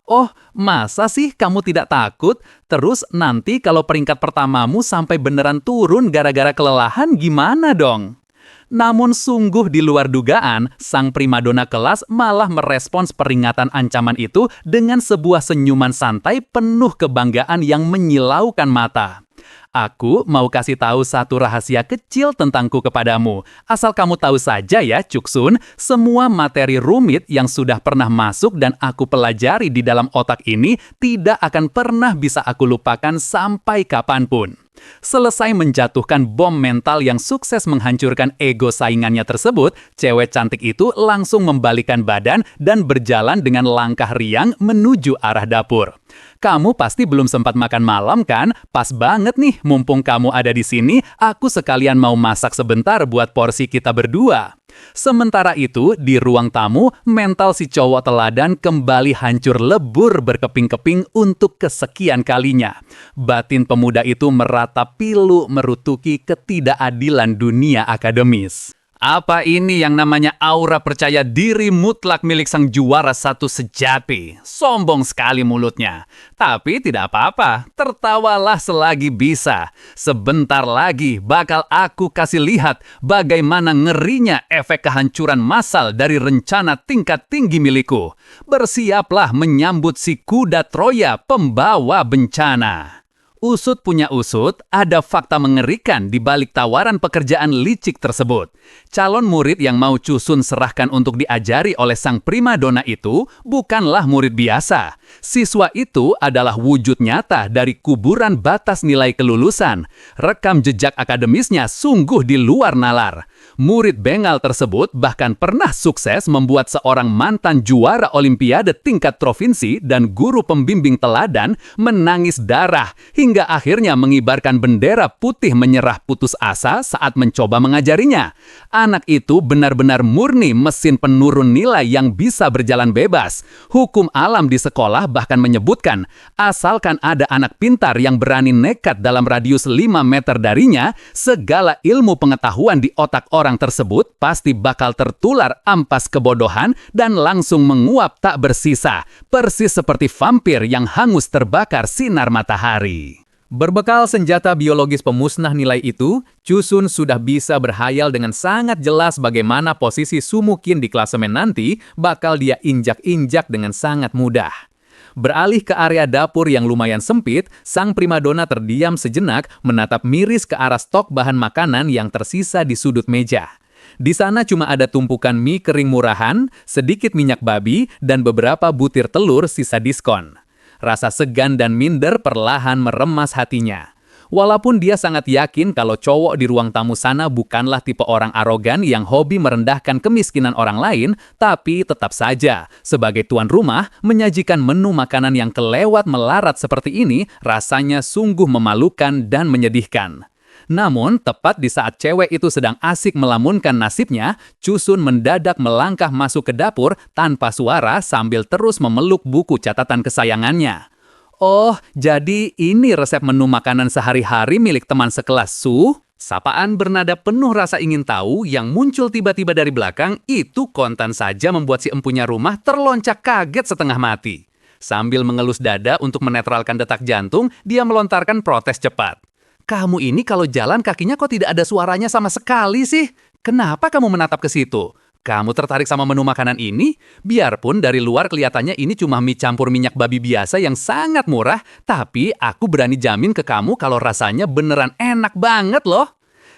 Oh, masa sih kamu tidak takut? Terus nanti kalau peringkat pertamamu sampai beneran turun gara-gara kelelahan gimana dong? Namun sungguh di luar dugaan, sang primadona kelas malah merespons peringatan ancaman itu dengan sebuah senyuman santai penuh kebanggaan yang menyilaukan mata. Aku mau kasih tahu satu rahasia kecil tentangku kepadamu. Asal kamu tahu saja ya, Chuksun, semua materi rumit yang sudah pernah masuk dan aku pelajari di dalam otak ini tidak akan pernah bisa aku lupakan sampai kapanpun. Selesai menjatuhkan bom mental yang sukses menghancurkan ego saingannya tersebut, cewek cantik itu langsung membalikan badan dan berjalan dengan langkah riang menuju arah dapur. Kamu pasti belum sempat makan malam kan? Pas banget nih, mumpung kamu ada di sini, aku sekalian mau masak sebentar buat porsi kita berdua. Sementara itu, di ruang tamu, mental si cowok teladan kembali hancur lebur berkeping-keping untuk kesekian kalinya. Batin pemuda itu meratap pilu merutuki ketidakadilan dunia akademis. Apa ini yang namanya aura percaya diri mutlak milik sang juara satu sejati? Sombong sekali mulutnya. Tapi tidak apa-apa, tertawalah selagi bisa. Sebentar lagi bakal aku kasih lihat bagaimana ngerinya efek kehancuran massal dari rencana tingkat tinggi milikku. Bersiaplah menyambut si kuda Troya pembawa bencana. Usut punya usut, ada fakta mengerikan di balik tawaran pekerjaan licik tersebut. Calon murid yang mau Chussun serahkan untuk diajari oleh sang primadona itu bukanlah murid biasa. Siswa itu adalah wujud nyata dari kuburan batas nilai kelulusan. Rekam jejak akademisnya sungguh di luar nalar. Murid bengal tersebut bahkan pernah sukses membuat seorang mantan juara olimpiade tingkat provinsi dan guru pembimbing teladan menangis darah hingga akhirnya mengibarkan bendera putih menyerah putus asa saat mencoba mengajarinya. Anak itu benar-benar murni mesin penurun nilai yang bisa berjalan bebas. Hukum alam di sekolah bahkan menyebutkan, asalkan ada anak pintar yang berani nekat dalam radius 5 meter darinya, segala ilmu pengetahuan di otak orang tersebut pasti bakal tertular ampas kebodohan dan langsung menguap tak bersisa, persis seperti vampir yang hangus terbakar sinar matahari. Berbekal senjata biologis pemusnah nilai itu, Chussun sudah bisa berhayal dengan sangat jelas bagaimana posisi Sumukin di klasemen nanti bakal dia injak-injak dengan sangat mudah. Beralih ke area dapur yang lumayan sempit, sang primadona terdiam sejenak menatap miris ke arah stok bahan makanan yang tersisa di sudut meja. Di sana cuma ada tumpukan mie kering murahan, sedikit minyak babi, dan beberapa butir telur sisa diskon. Rasa segan dan minder perlahan meremas hatinya. Walaupun dia sangat yakin kalau cowok di ruang tamu sana bukanlah tipe orang arogan yang hobi merendahkan kemiskinan orang lain, tapi tetap saja, sebagai tuan rumah, menyajikan menu makanan yang kelewat melarat seperti ini rasanya sungguh memalukan dan menyedihkan. Namun, tepat di saat cewek itu sedang asik melamunkan nasibnya, Chussun mendadak melangkah masuk ke dapur tanpa suara sambil terus memeluk buku catatan kesayangannya. Oh, jadi ini resep menu makanan sehari-hari milik teman sekelas Su? Sapaan bernada penuh rasa ingin tahu yang muncul tiba-tiba dari belakang itu kontan saja membuat si empunya rumah terloncat kaget setengah mati. Sambil mengelus dada untuk menetralkan detak jantung, dia melontarkan protes cepat. Kamu ini kalau jalan kakinya kok tidak ada suaranya sama sekali sih? Kenapa kamu menatap ke situ? Kamu tertarik sama menu makanan ini? Biarpun dari luar kelihatannya ini cuma mie campur minyak babi biasa yang sangat murah, tapi aku berani jamin ke kamu kalau rasanya beneran enak banget loh.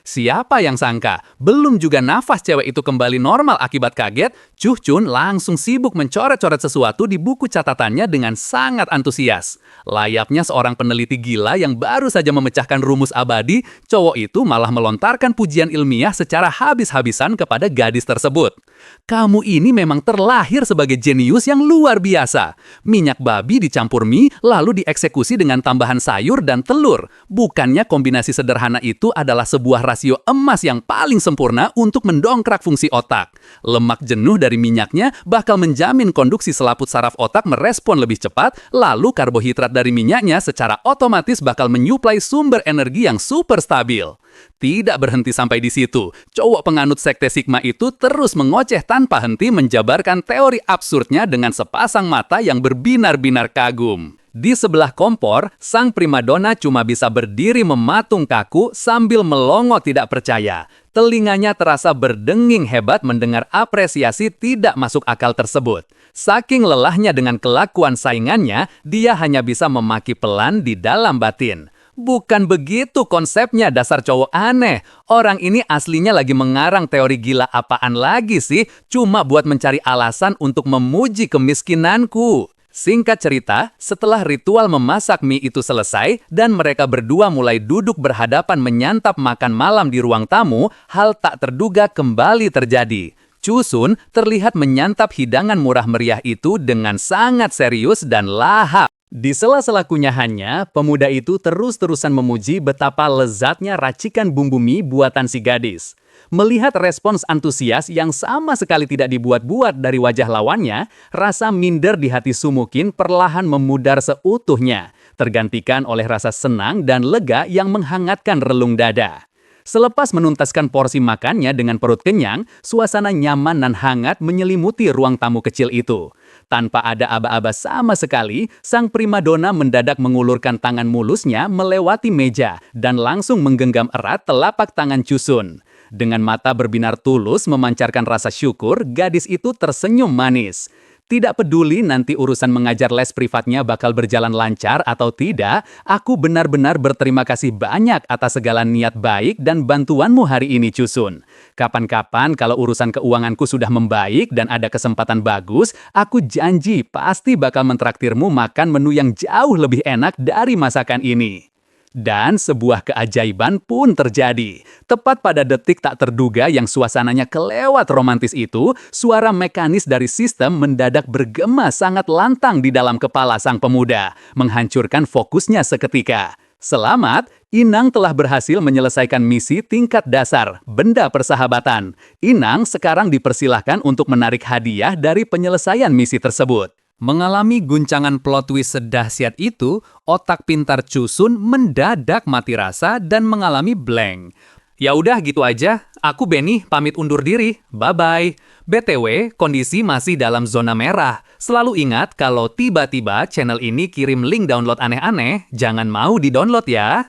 Siapa yang sangka? Belum juga nafas cewek itu kembali normal akibat kaget, Chussun langsung sibuk mencoret-coret sesuatu di buku catatannya dengan sangat antusias. Layaknya seorang peneliti gila yang baru saja memecahkan rumus abadi, cowok itu malah melontarkan pujian ilmiah secara habis-habisan kepada gadis tersebut. Kamu ini memang terlahir sebagai jenius yang luar biasa. Minyak babi dicampur mie, lalu dieksekusi dengan tambahan sayur dan telur. Bukannya kombinasi sederhana itu adalah sebuah rasio emas yang paling sempurna untuk mendongkrak fungsi otak. Lemak jenuh dari minyaknya bakal menjamin konduksi selaput saraf otak merespon lebih cepat, lalu karbohidrat dari minyaknya secara otomatis bakal menyuplai sumber energi yang super stabil. Tidak berhenti sampai di situ, cowok penganut sekte Sigma itu terus mengoceh tanpa henti menjabarkan teori absurdnya dengan sepasang mata yang berbinar-binar kagum. Di sebelah kompor, sang primadona cuma bisa berdiri mematung kaku sambil melongo tidak percaya. Telinganya terasa berdenging hebat mendengar apresiasi tidak masuk akal tersebut. Saking lelahnya dengan kelakuan saingannya, dia hanya bisa memaki pelan di dalam batin. Bukan begitu konsepnya, dasar cowok aneh. Orang ini aslinya lagi mengarang teori gila apaan lagi sih? Cuma buat mencari alasan untuk memuji kemiskinanku. Singkat cerita, setelah ritual memasak mie itu selesai dan mereka berdua mulai duduk berhadapan menyantap makan malam di ruang tamu, hal tak terduga kembali terjadi. Chusun terlihat menyantap hidangan murah meriah itu dengan sangat serius dan lahap. Di sela-sela kunyahannya, pemuda itu terus-terusan memuji betapa lezatnya racikan bumbu mie buatan si gadis. Melihat respons antusias yang sama sekali tidak dibuat-buat dari wajah lawannya, rasa minder di hati Sumukin perlahan memudar seutuhnya, tergantikan oleh rasa senang dan lega yang menghangatkan relung dada. Selepas menuntaskan porsi makannya dengan perut kenyang, suasana nyaman dan hangat menyelimuti ruang tamu kecil itu. Tanpa ada aba-aba sama sekali, sang primadona mendadak mengulurkan tangan mulusnya melewati meja dan langsung menggenggam erat telapak tangan Chusun. Dengan mata berbinar tulus memancarkan rasa syukur, gadis itu tersenyum manis. Tidak peduli nanti urusan mengajar les privatnya bakal berjalan lancar atau tidak, aku benar-benar berterima kasih banyak atas segala niat baik dan bantuanmu hari ini, Chusun. Kapan-kapan kalau urusan keuanganku sudah membaik dan ada kesempatan bagus, aku janji pasti bakal mentraktirmu makan menu yang jauh lebih enak dari masakan ini. Dan sebuah keajaiban pun terjadi. Tepat pada detik tak terduga yang suasananya kelewat romantis itu, suara mekanis dari sistem mendadak bergema sangat lantang di dalam kepala sang pemuda, menghancurkan fokusnya seketika. Selamat, Inang telah berhasil menyelesaikan misi tingkat dasar, benda persahabatan. Inang sekarang dipersilahkan untuk menarik hadiah dari penyelesaian misi tersebut. Mengalami guncangan plot twist sedahsyat itu, otak pintar Chusun mendadak mati rasa dan mengalami blank. Ya udah gitu aja, aku Benny pamit undur diri, bye-bye. BTW, kondisi masih dalam zona merah. Selalu ingat kalau tiba-tiba channel ini kirim link download aneh-aneh, jangan mau di-download ya.